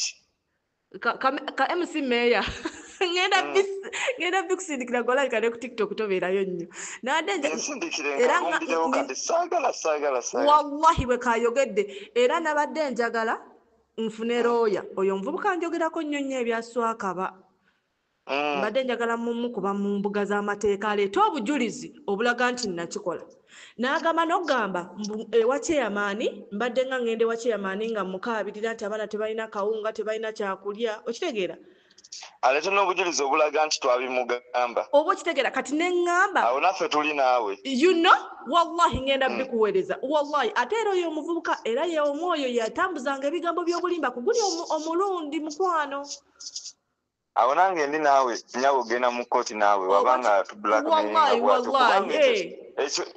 S4: ka MC Meya ngenda bikusindikira golabika ne ku TikTok tobeerayo nnyo wallahi bwe kayogedde era nabadde njagala nfune looya oyo nvubuka njogerako nnyo ebyaswakaba mbadde njagala mumukuba mu mbuga z'amateeka aleeta obujulizi obulaga nti nakikola n'agamba n'okugamba ewa chairman mbadde nga ngende wa chairman nga mukaabirira nti abaana tebalina kawunga tebalina kyakulya okitegeera
S3: aleeta n'obujulizi obulaga nti twabimugamba
S4: oba okitegeera kati neŋŋamba
S3: awo naffe tuli naawe
S4: wallahi ngenda bikuweereza wallahi ate era oyo omuvubuka era ye omwoyo yatambuzanga ebigambo by'obulimba kuguli omulundi mukwano
S3: awo nange ndi naawe nyawe ogenda mu kkooti naawe wabanga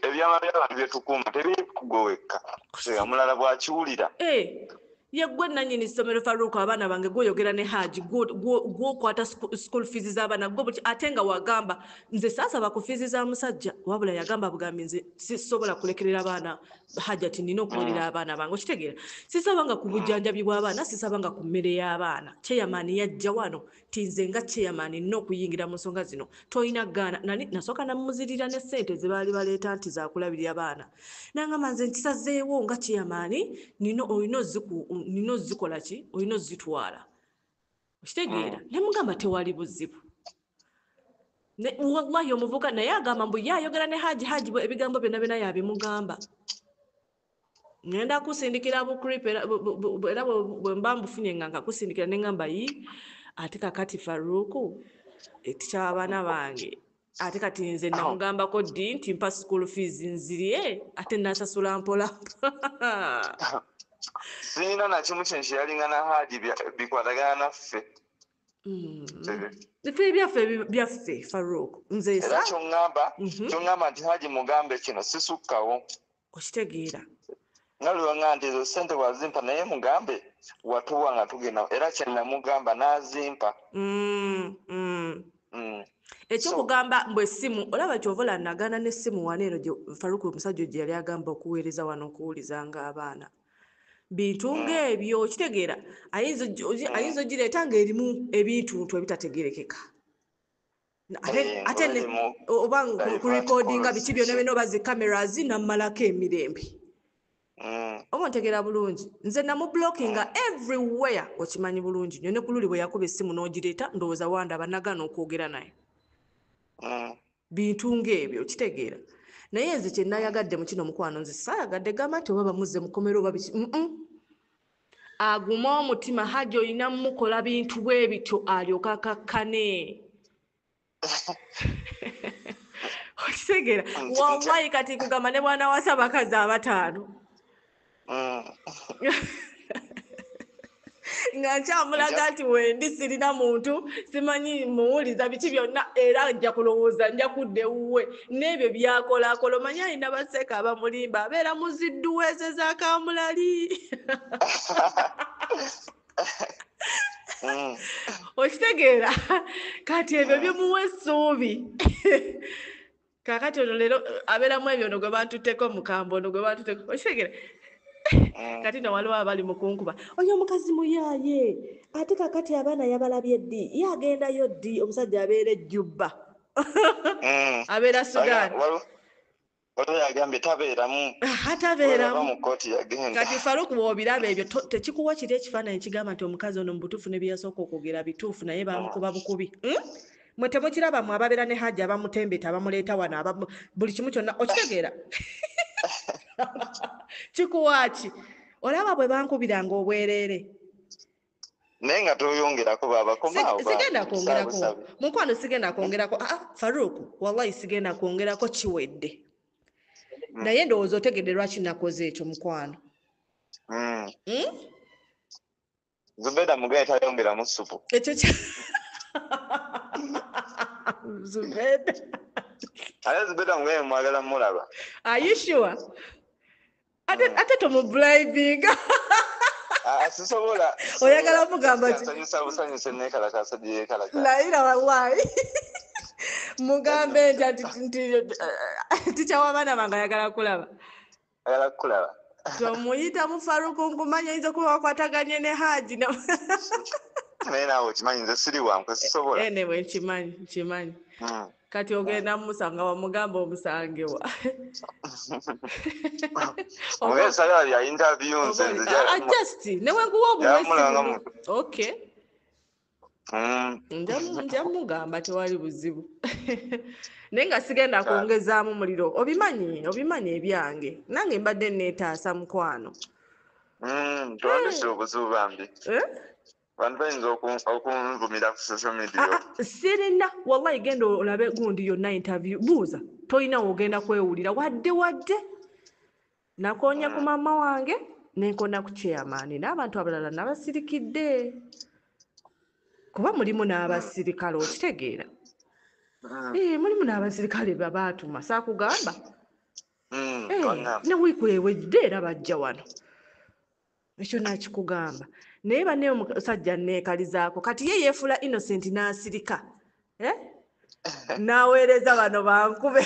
S3: ebyama by'abantu bye tukuuma tebiri kugowekka mulala bw'akiwulira
S4: Yegwe nanyini ssomero Faruku abaana bange gwoyogera ne Haji gwokwata school fees z'abaana gwo ate nga wagamba nze saasaba ku fees za musajja wabula yagamba bugambi nze sisobola kulekerera abaana Haji ati nina okuwulira abaana bange okitegeera sisabanga ku bujjanjabi bw'abaana sisabanga ku mmere y'abaana chairman yajja wano tinze nga chairman nina okuyingira mu nsonga zino toyina gaana nasooka namuzirira ne ssente ze baali baleeta nti zakulabirira abaana nangamba nze nkisazeewo nga chairman nino ozikola ki olina ozitwala okitegeera ne mugamba tewali buzibu wallahi omuvuka naye agamba mbu yayogera ne Haji ebigambo byonna byonna yabimugamba ngenda kusindikira bukrip era bwe mba mbufunye nga nkakusindikira ne ngamba yi ate kakati Faruku eticha abaana bange ate kati nze namugambako ddi nti mpa school fees nzirye ate nasasula mpola
S3: sirina na kimu kye nkiyalinga na Haji bikwatagana naffe
S4: bife byaffe Faruku nze
S3: era kyoŋŋamba nti Haji mugambe kino sisukkawo
S4: okitegeera
S3: nga lwanga nti ezo ssente wazimpa naye mugambe watuwa nga tugenda era kye namugamba n'azimpa
S4: ekyokugamba mbwe essimu olaba kyovola nagana n'essimu wano eno Faruku omusajja gye yali agamba okuweereza wano okuwulizanga abaana bintu ng'ebyo okitegeera ayinza ogireeta ng'erimu ebintuntu ebitategerekeka ate oba ku recordinga biki byonna byonna oba zi cameras nammalako emirembe oba ntegeera bulungi nze namublockinga everywhere okimanyi bulungi nnyo ne ku luli bwe yakuba essimu n'ogireeta ndowooza wandaba nagana okwogera naye bintu ng'ebyo okitegeera naye nze kye nayagadde mu kino mukwano nze saayagadde gamba nti oba bamuzze mukomero oba biki aguma omutima Haji olina mukola bintu bwe bityo alyoka akakkane okitegeera wallahi kati kugamba ne bwana wasa abakazi abataano nga nkyamulaga nti wendi sirina muntu simanyi muwuliza biki byonna era ajja kulowooza nja kudda ewuwe n'ebyo byakolakola omanyi alina baseka abamulimba abeera muzidduweezeza kamulali okitegeera kati ebyo bimuwa essuubi kakati ono leero abeeramu ebyo ono gwe bantutteko mukambo ono gwe bantutteko okitegeera kati no waliwo abali mukunkuba oyo omukazi muyaaye ate kakati abaana yabalabye ddi yagendayo ddi omusajja abeera ejjubba abeera Sudan
S3: waliwo yagambye tabeeramu
S4: kati Faruku bw'obiraba ebyo tekikuwa kiri ekifaananyi kigamba nti omukazi ono mu butuufu ne byeyasooka okwogera bituufu naye bamukuba bukubi mwe temukiraba mwe ababeera ne Haji abamutembeta abamuleeta wano buli kimu kyonna okitegeera kikuwaaki olaba bwe bankubiranga obwereere
S3: naye nga toyongerako
S4: sigenda kwongerako mukwano sigenda kwongerako Faruku wallahi sigenda kwongerako kiwedde naye ndowooza otegedde lwaki nakoze ekyo mukwano
S3: Zubeda mugaye tayongeramu supu
S4: ekyo Zubeda
S3: Zubeda mugaye mwagala mulaba
S4: are you sure ate tomubribinga
S3: sisobola
S4: oyagala mugamba layira wallahi mugambe nti kyawa abaana bange ayagala kulaba tomuyita mu Faruku nkumanya ayinza okuba wakwataganye ne Haji
S3: naye naawe okimanyi nze siri wankwe sisobola
S4: anyway nkimanyi kati ogenda musanga wamugamba omusangewa
S3: ogesala ya interview nze
S4: just newenguwa obuwesi okay nja mugamba tewali buzibu naye nga sigenda kwongezaamu muliro obimanyi ebyange nange mbadde neetaasa mukwano
S3: tondesera obuzibu bambi bantu bayinza okunvumira ku social media
S4: sirina wallahi genda olabe gundi yonna interview buuza tolina wogenda kwewulira wadde nakonya ku mama wange nenkona ku chairman n'abantu abalala nabasirikidde kuba mulimu n'abasirikale okitegeera mulimu n'abasirikale babaatuma saakugamba ne wiiki ewedde era bajja wano ekyo nakikugamba naye banne omusajja neekalizaako kati ye yeefula innocent n'asirika n'aweereza bano bankube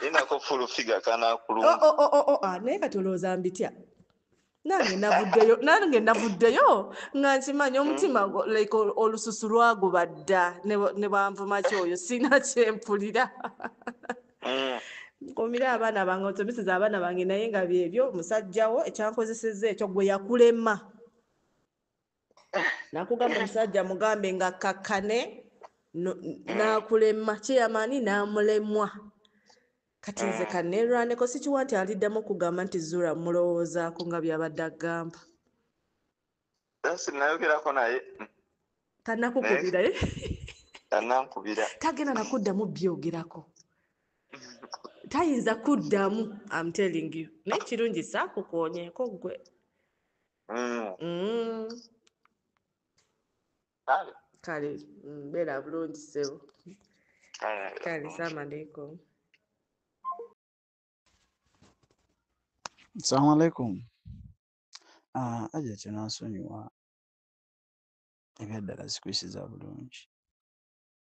S3: inako full figure kana kuluma
S4: naye kati olowooza mbitya nange navuddeyo nga nkimanyi omutima like olususu lwaguba dda ne bwanvuma kyoyo sina kyempulira nkomira abaana bange nsomeseza abaana bange naye nga byebyo musajjawo ekyankozesezza ekyo gwe yakulema nakugamba omusajja mugambe nga kakkane n'akulema kyeyamaani n'amulemwa kati nze kanneerwaneko sikiwa nti aliddamu okugamba nti Zura mulowoozaako nga byabadde agamba
S3: nayogerako naye
S4: tannakukubira
S3: tannankubira
S4: tagenda nakuddamu byogerako tayinza kuddamu I'm telling you naye kirungi saakukoonyeeko gwe kale mbeera bulungi ssebo kale salamu aleikum.
S5: Assalamu alaikum. Aja kyenansonyiwa ebyaddala zikwisiza bulungi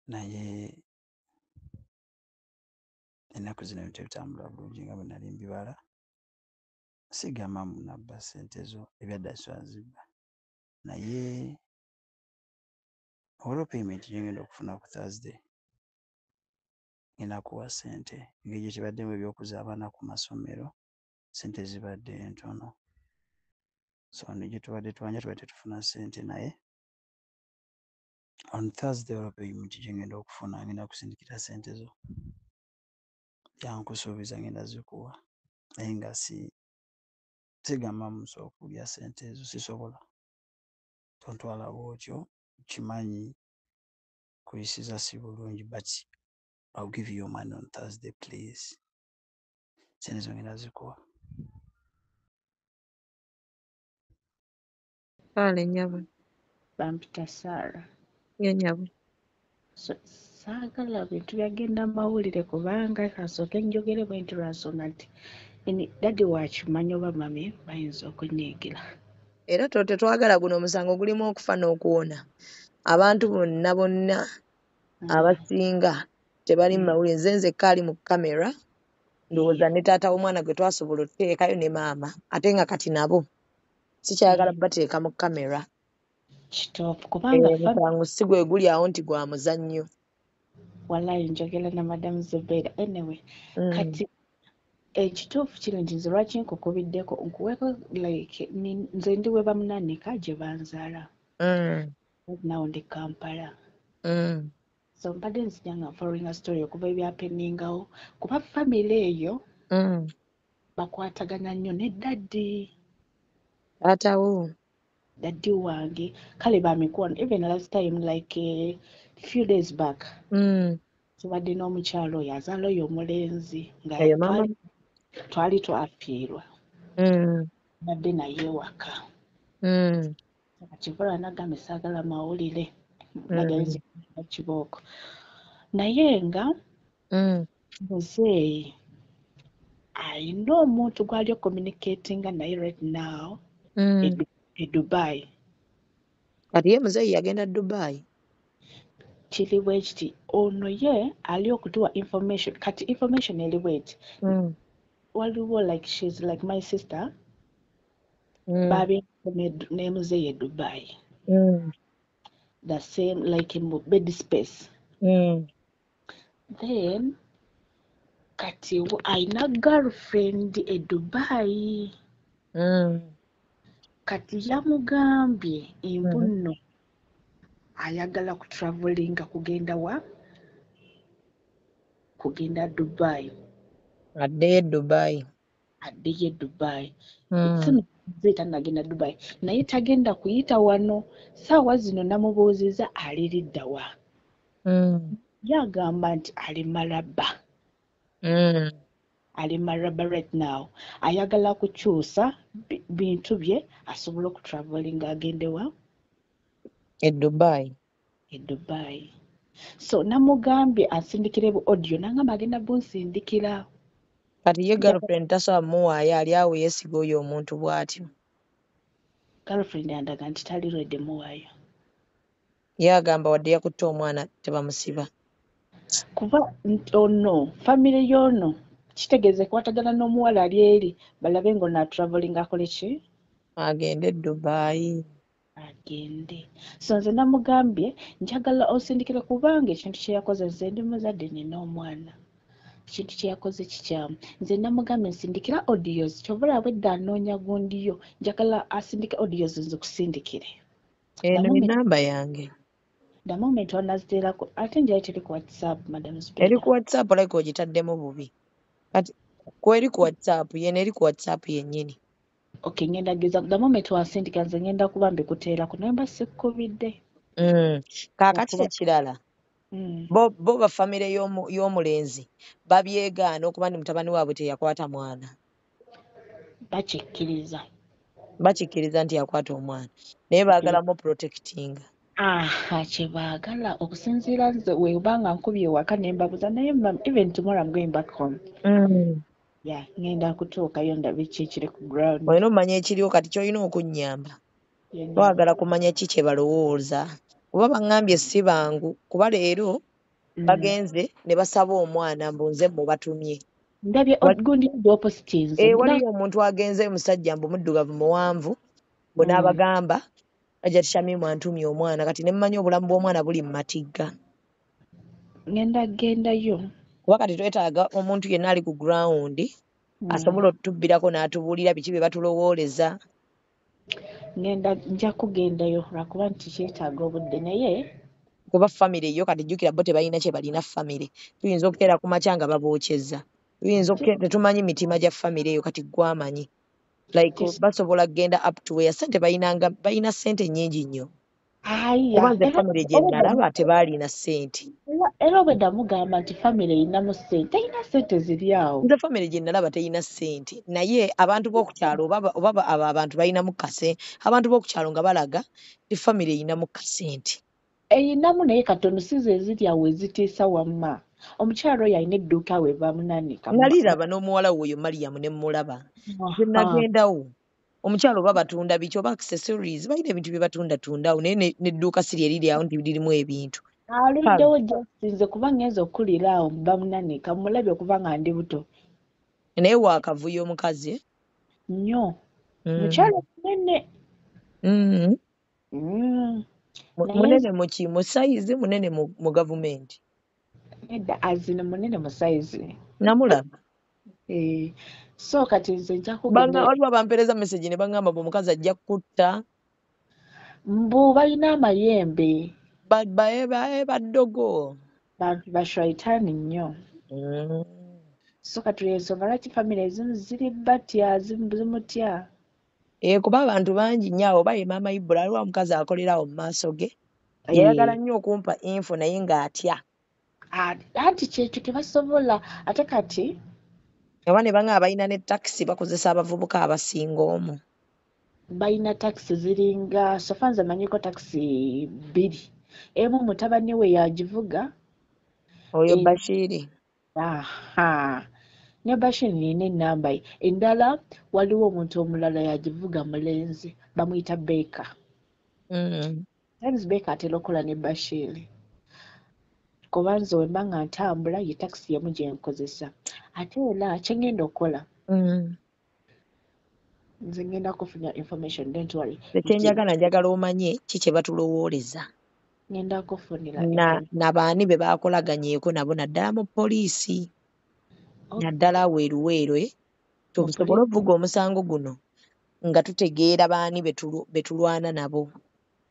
S5: naye ennaku zino ebintu ebitambula bulungi nga bwe nali mbibala sigamba munabba ssente zo ebyaddala swazibba naye olwo payment gyengenda okufuna ku Thursday ngenda kuwa ssente engeri gye kibaddemu ebyokuza abaana ku masomero ssente zibadde entono so negye tubadde tufuna ssente naye on Thursday olwo payment gyengenda okufuna ngenda kusindikira ssente zo yankusuubiza ngenda zikuwa naye nga sigamba musobola okulya ssente ezo sisobola tontwala bwotyo kimanyi kuyisiza si bulungi but I'll give you your money on Thursday please ssente zo ngenda zikuwa
S6: Kale nyabo
S7: bampita Sarah.
S6: nyabo
S7: Saagala bintu byagenda mawulire kubanga kasooke njogere bwe nti lwansonga nti daddi wakimanyi oba mami bayinza okunyiigira.
S6: era tetwagala guno omusango gulimu okufa n'okuwona abantu bonna abasinga tebali mu mawulire nze kaali mu kamera ndowooza ne taata w'omwana gwe twasobola okuteekayo ne maama ate nga kati nabo sikyayagala bateeka mu kamera
S7: Kitoofu kubanga
S6: omusango si gwe guli awo nti gwa muzannyo
S7: wallahi njogera na Madam Zubeida anyway kati ekituufu kino nti nze lwaki nkukubiddeko nkuweeko like nze ndi we bamunanika gye banzaala nawo ndi Kampala so mbadde nzija nga following a story okuva ebyapeningawo kuba family eyo bakwatagana nnyo ne daddi
S6: taatawo
S7: daddi wange kale bamikuwano even last time like a few days back tubadde n'omukyalo oyo azaala oyo omulenzi nga twali twafiirwa badde naye waka kivola nagambe saagala mawulire nagayiza kibooko naye nga muzeeyi ayina omuntu gwali ocommunicatinga naye right now e Dubai.
S6: Kati ye muzeeyi yagenda Dubai.
S7: Kiri bwe kiti ono ye ali okutuwa information kati information eri bweti waliwo like she's like my sister babi ne muzeeyi e Dubai the same like in bed space then kati ayina girlfriend e Dubai kati yamugambye imbuno ayagala kutravelinga kugenda Dubai
S6: addeyo Dubai
S7: zeta nagenda Dubai naye tagenda kuyita wano saawa zino namubuuziza aliriddawa yagamba nti ali Maraba right now ayagala kukyusa bintu bye asobola okutravelinga agendewa
S6: e Dubai
S7: so namugambye asindikire bu audio nangamba agenda bunsindikira
S6: kati ye girlfriend tasobola muwaayo ali awo yeesiga oyo omuntu bw'atyo
S7: girlfriend yandaga nti tali ready muwaayo.
S6: Yagamba wadde yakutte omwana tebamusiba.
S7: Kuba ono famire y'ono kitegeeza ekwatagana n'omuwala ali eri balabe ng'ono traveling akole ki?
S6: Agende Dubai.
S7: Agende. So nze namugambye njagala osindikire kubanga ekintu kye yakoze nze ndi muzadde nina omwana. Ekintu kye yakoze kikyamu. Nze namugambye nsindikira audios kyobula bwedda anoonya gundiyo njagala asindike audios nze kusindikire.
S6: Eno ni namba yange.
S7: The moment onaziteerako ate njali teri ku WhatsApp Madam Speaker.
S6: Eri ku WhatsApp like ogitaddemu bubi. Kati kweri ku WhatsApp yene eri ku WhatsApp yennyini.
S7: Okay, ngenda geza the moment wasindika nze ngenda kuba mbikuteerako naye mba sikkubidde.
S6: Kaakati ekirala. Bo ba famire y'omulenzi babyegaana okuba ndi mutabani waabwe teyakwata mwana. Bakikkiriza nti yakwata omwana naye baagalamu protectinga.
S7: Kye baagala okusinziira nze webanga nkubye waka ne mbabuza naye even tomorrow I'm going back home. Ngenda kutuukayo ndabe ki ekiri ku ground.
S6: Olina omanya ekiriwo kati ky'olina okunnyamba. Twagala kumanya ki kye balowooza. Kuba baŋŋambye si bangu kuba leero bagenze ne basaba omwana mbu nze mubatumye.
S7: Ndabye gundi opposites.
S6: Waliyo omuntu agenze musajja mbu muddugavu muwanvu mbu n'abagamba ajja Shamimu antumye omwana kati ne mmanyi obulamu bw'omwana buli mu matigga.
S7: Ngenda gendayo.
S6: Kuba kati twetaaga omuntu yenna ali ku ground asobola otutubbirako n'atubuulira biki bye batulowooleza.
S7: Nja kugendayo lwakuba nti kyetaaga obudde naye
S6: kuba famire yo kati jjukira bo tebalina kye balina famire. Tuyinza okukeera ku makya nga babookyeza. Tuyinza okukeera tetumanyi mitima gya famire yo kati gwamanyi. Like basobola kgenda up to where sente balina sente nnyingi nnyo. Kuba nze famire gye nalaba tebaalina sente.
S7: Era obwedda mugamba nti famire erinamu sente terina sente ziri awo.
S6: Nze famire gye nalaba terina sente naye abantu b'okukyalo oba abo abantu balinamu kase abantu b'okukyalo nga balaga ti famire erinamu kasente.
S7: Erinamu naye katono sizo eziri awo ezitiisa wamma. Omukyalo oyo alina edduuka we bamunanika.
S6: Naliraba n'omuwala oyo Mariam ne mulaba. Nze nagendawo. Omukyalo oba batunda biki oba accessories balina ebintu bye batundatundawo naye n'edduuka si lye riri awo nti lirimu ebintu.
S7: Aluddewo nze kuba ngenza okukulira awo bamunanika mulabye okuba nga ndi buto.
S6: Naye waakavuyo omukazi
S7: nnyo. Mukyalo munene.
S6: Munene mu sayizi munene mu gavumenti.
S7: Nedda azina munene mu sayizi.
S6: Namulaba.
S7: So kati nze nja kugenda.
S6: Waliwo bampeereza message ne baŋŋamba omukazi ajja kutta.
S7: Mbu balina amayembe.
S6: Baddogo.
S7: Bantu bashwaitaani nnyo. So kati ensonga lwaki famire ezimu ziri batya zimutya.
S6: Kuba abantu bangi nnyo awo baye maama Ibula aliwo omukazi akolera awo mu maaso ge. Yayagala nnyo okumpa info naye ng'atya.
S7: Anti kyekyo tebasobola ate kati.
S6: Aba ne baŋŋamba balina ne takisi bakozesa abavubuka abasinga omu.
S7: Balina takisi ziringa sofa nze manyiko takisi 2. Emu mutabani we yagivuga.
S6: Oyo Bashiri.
S7: Ne Bashiri nina ennamba ye. Endala waliwo omuntu omulala yagivuga mulenzi bamuyita Beka. Beka atera okukola ne Bashiri. Kuba nze wemba nga ntambula ye takisi yemu gye nkozesa. Ate era kye ngenda okukola. Nze ngenda kufuna information don't worry.
S6: Njagala omanye ki kye batulowooleza.
S7: Ngenda kufunira
S6: n'abaani be baakolaganyeeko nabo naddala mu poliisi. Naddala weeruweerwe tusobole okuvuga omusango guno nga tutegeera baani be tulwana nabo.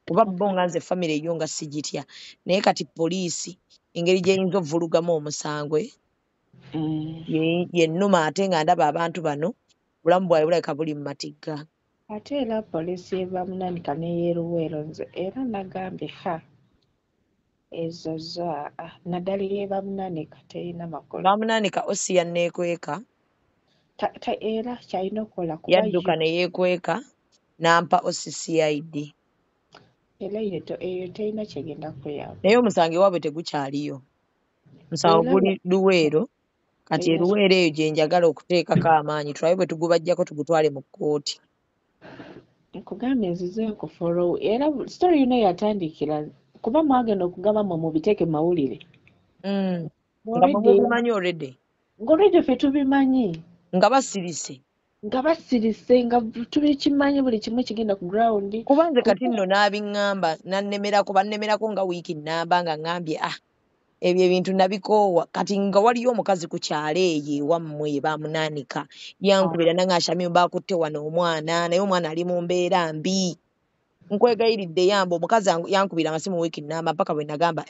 S6: Kuba bo nga nze famire yo nga sigitya naye kati poliisi engeri gy'eyinza ovulugamu omusango yennuma ate nga ndaba abantu bano bulamu bwabwe bulabika buli mu matigga.
S7: Ate era poliisi ebamunanika n'eyeeruweero nze era nagambye ezo naddala eyebamunanika terina makulu.
S6: Bamunanika osi yanneekweka.
S7: Era kyalina okukola kuba
S6: yadduka ne yeekweka n'ampa osi CID.
S7: Era eyo terina kyegenda kuyamba.
S6: Naye omusango ewaabwe tegukyaliyo. Omusango guli Luweero. Kati eruweero eyo gye njagala okuteekako amaanyi tulabe bwe tugubajjako tugutwale mu kkooti.
S7: nkugambye nzize nkufolo era story yino yatandikira kuba mwagenda okugamba mu biteeke mawulire
S6: nga mubimanyi already
S7: ng'olwedde ffe tubimanyi
S6: nga basirise
S7: nga tubikimanyi buli kimu kigenda ku ground
S6: kubanze kati nno n'abiŋŋamba bannemerako nga wiiki nnamba nga ŋŋambye ebyo ebintu nabikoowa kati nga waliyo omukazi ku kyalo eyo ewammwe bamunaanika yankubira nangaashamye bakutte wano omwana naye omwana ali mu mbeera mbi nkwegayiridde yamba omukazi yankubira amasimu wiiki nnamba mpaka bwe nagamba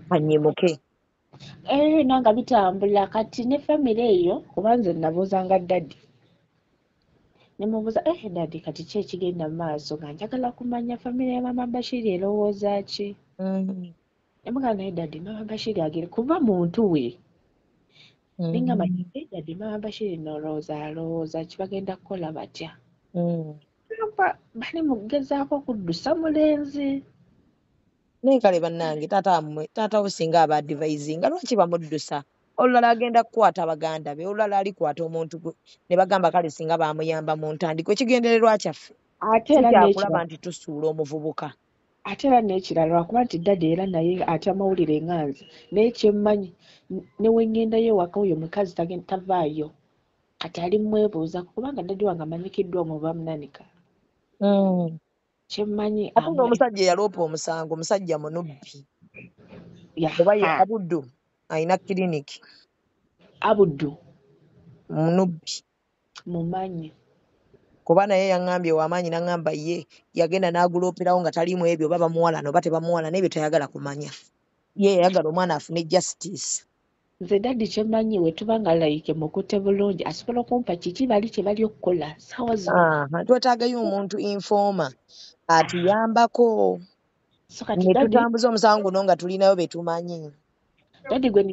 S6: kanyemuke
S7: nanga bitambula kati ne famire eyo kubanze nabuuzanga daddi nemubuuza daddi kati ki ekigenda mu maaso nga njagala kumanya famire ya mama Bashiri erowooza ki nemugamba naye daddi mama Bashiri agere kuba muntu we ningamba daddi mama Bashiri alowooza ki bagenda kukola batya bali mugezaako kuddusa mulenzi
S6: naye kale bannange taata we singa aba advisinga lwaki bamuddusa olulala agenda kukwata baganda be olulala alikwata omuntu gwe ne bagamba kale singa bamuyamba mu ntandiko ekigendererwa kyaffe kyakulaba nti tusuula omuvubuka
S7: ate era n'ekirala lwakuba nti dadde era naye atya amawulire enganzi naye kyemmanyi ne wengendayo ewaka oyo mukazi tavaayo kati ali mwebuuza kubanga dadde wange amanyikiddwa mu bamunanika kyemmanyi
S6: ate ng'omusajja eyaloopa omusango omusajja munubbi oba ye Abuddu alina kiriniki
S7: Abuddu
S6: munubbi
S7: mumanyi
S6: kuba naye yaŋŋambye w'amaanyi n'aŋŋamba ye yagenda n'agulooperawo nga taliimu ebyo oba bamuwalana oba tebamuwalana ebyo tayagala kumanya ye yayagala omwana afune justice
S7: nze daddi kyemmanyi we tuba nga like mukutte bulungi asobola okumpa kiki bali kye bali okukola sawa zino
S6: twetaagayo omuntu informa atuyambako ne tutambuza omusango guno nga tulinayo betumanyi
S7: daddi gwe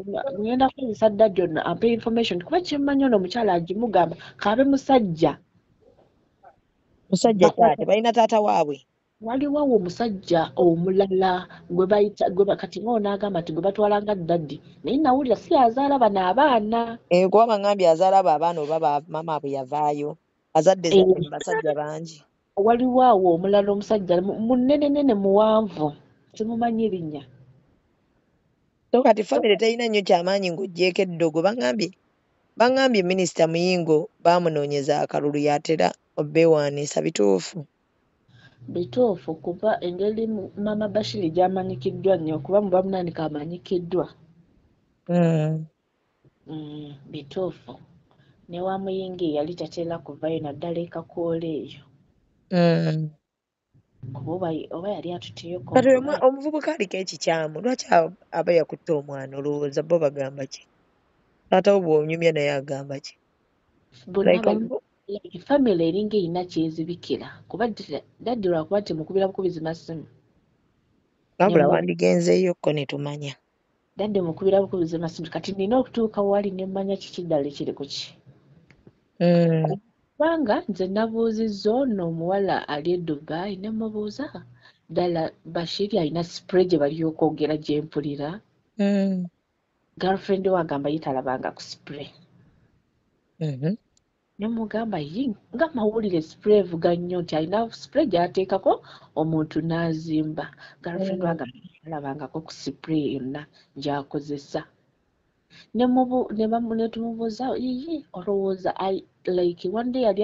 S7: ngenda kukozesa daddi ono ampe information kuba kyemmanyi ono omukyala agimugamba kaabe musajja
S6: taate balina taata waabwe
S7: waliwo awo omusajja omulala gwe bayita kati ng'ono agamba nti gwe batwalanga daddi naye nawulira si azaala bano abaana
S6: kuba baŋŋambye azaala abo abaana oba mama bwe yavaayo azadde mu basajja bangi
S7: waliwo awo omulala omusajja munenenene muwanvu simumanyi linnya
S6: so kati famire terina nnyo kyamaanyi ng'oggyeko eddogo baŋŋambye minisita Muyingo baamunoonyeza akalulu yatera obbeewaaniisa
S7: bituufu kuba engeri mama Bashiri gy'amanyikiddwa nnyo kuba mu bamunanika amanyikiddwa bituufu ne wa Muyingo yali tatera kuvayo naddala ekakoola eyo kuba oba yali atuteyo
S6: kati omuvubuka aliko ekikyamu lwaki aba yakutte omwana olowooza bo bagamba ki taatawo bw'onyumya naye agamba ki
S7: famire eringa erina kyezibikira kuba daddi lwakuba nti mukubira bukubizi masimu
S6: wabula wandigenzeyokko ne tumanya
S7: daddi mukubira bukubizi masimu kati nina okutuuka wali ne mmanya kiki ddala ekiri ku ki kubanga nze nabuuzizza ono omuwala ali e Dubai ne mubuuza ddala Bashiri alina spray gye bali okwogera gye mpulira girlfriend we agamba ye talabanga ku spray ne mugamba nga mawulire spray evuga nnyo nti alina spray gy'ateekako omuntu n'azimba girlfriend we agamba talabangako ku spray yonna gy'akozesa ne tumubuuza olowooza like one day yali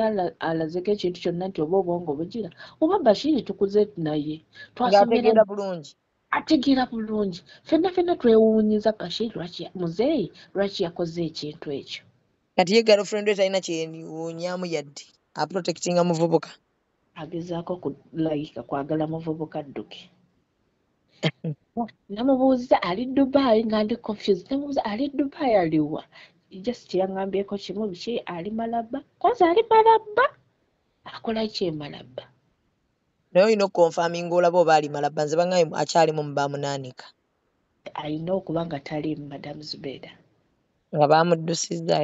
S7: alazeko ekintu kyonna nti oba obwongo bugira oba Bashiri tukuze naye
S6: twasomera bulungi
S7: ategeera bulungi ffenna twewuunyiza Bashiri muzeeyi lwaki yakoze ekintu ekyo
S6: kati ye girlfriend we talina kyewuunyaamu yadde aprotectinga muvubuka
S7: agezaako like kwagala muvubuka dduke namubuuza ali Dubai nga ndi confused namubuuza ali Dubai aliwa just yaŋŋambyeko kimu biki ali Malaba kwanza ali Malaba akola ki Malaba
S6: naye olina okukonfaminga olaba oba ali Malaba nze baŋŋambye akyalimu mu bamunaanika
S7: alina okuba nga taliimu Madam Zubeda
S6: nga bamuddusizza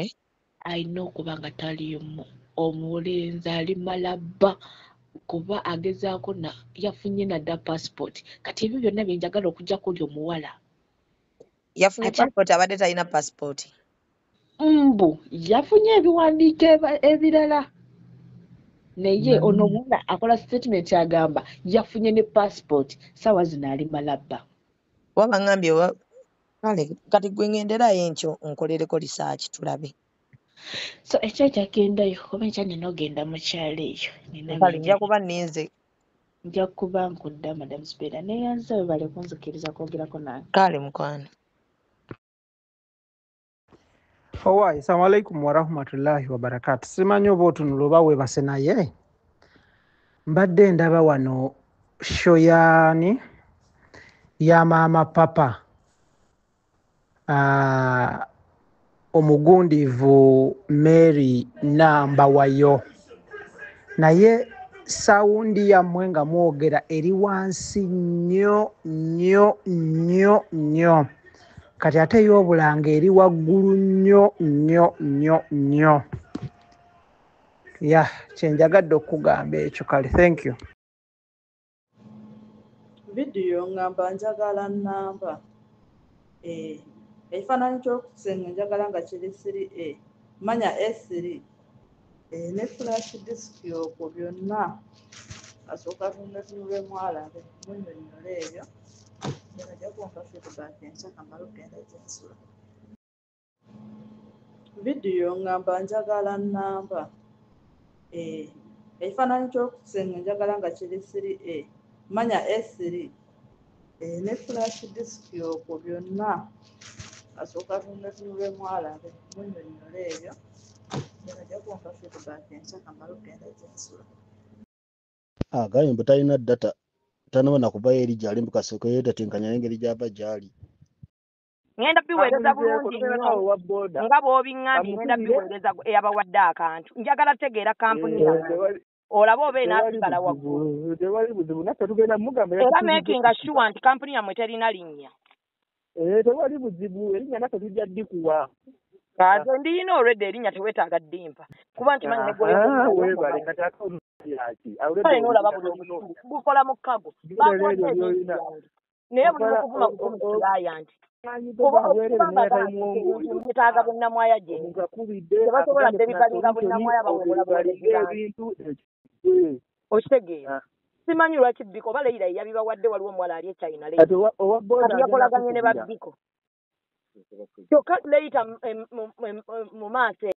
S7: alina okuba nga taliimu omulenzi ali Malaba kuba agezaako yafunye nadda passport kati ebyo byonna byenjagala okujja kuli omuwala
S6: yafunye passport abadde talina passport
S7: yafunye ebiwandiiko ebirala naye ono omwana akola statement agamba yafunye ne passport sawa zino ali malabba
S6: waba ngambye kale kati gwe ngenderayo enkyo nkolereko research tulabe.
S7: so ekyo kyagendayo oba ekya nina ogenda mu kyalo eyo
S6: Kale nja kuba ninze.
S7: nja kuba nkudda Madam Zubeida neyanza webale kunzikiriza kwogerako nange.
S6: Kale mukwano.
S8: Owaayi, assalamu alaikum warahmatullahi wabarakatu. Simanyi oba otunula oba weebase naye mbadde ndaba wano shoyaani ya maama papa omugundiivu Mary Nambawayo, naye sawundi yammwe nga mwogera eri wansi nnyo nnyo nnyo nnyo, kati ate y'obulanga eri waggulu nnyo nnyo nnyo nnyo. Kyenjagadde okugamba ekyo. Kale, thank you.
S9: Vidiyo ngamba njagala nnamba ekifaananyi ky'okusenga njagala nga kiri 3A manya S3 ne flash disk okwo byonna asooka tunulemu alabe munnyonnyola ebyo ajja kumpa feedback ensaka mala okgenda gyensula. Vidiyo ngamba njagala nnamba ekifaananyi ky'okusenga njagala nga kiri 3A manya S3 ne flash disk okwo byonna asooka tunulemu alabe munnyonnyola ebyo ajja kumpa feedback ensaka mala okgenda gyensula.
S10: Ganye mbu talina data tanaba nakuvayo eri gyali mukasoko yeetatenkanya n'engeri gy'ava gyali.
S11: Ngenda biweereza bulungi nnyo nga bw'obiŋŋambye, ngenda biweereza eyabawadde akantu. Njagala tegeera kampuni yange olaba oba enaasigala waggulu era makinga sure nti kampuni yammwe terina linnya.
S12: Tewali buzibu, erinnya naffe tujja ddikuwa.
S11: Kaze ndiyina olwedde erinnya teweetaaga ddimpa kuba nkimanyi negwewebale
S12: kati
S11: kale n'olaba buli obusuulu bukola mu kkago bakodde ebintu yange naye buli mukuvuma kukumi kiraya nti etaaga bunnamwaya gye tebasobola derivalinga bunnamwaya bawobola okitegeera. Simanyi lwaki Biko oba Leira yabibawadde waliwo omuwala ali e China kati yakolaganye ne ba Biko kyokka Leita mu maaso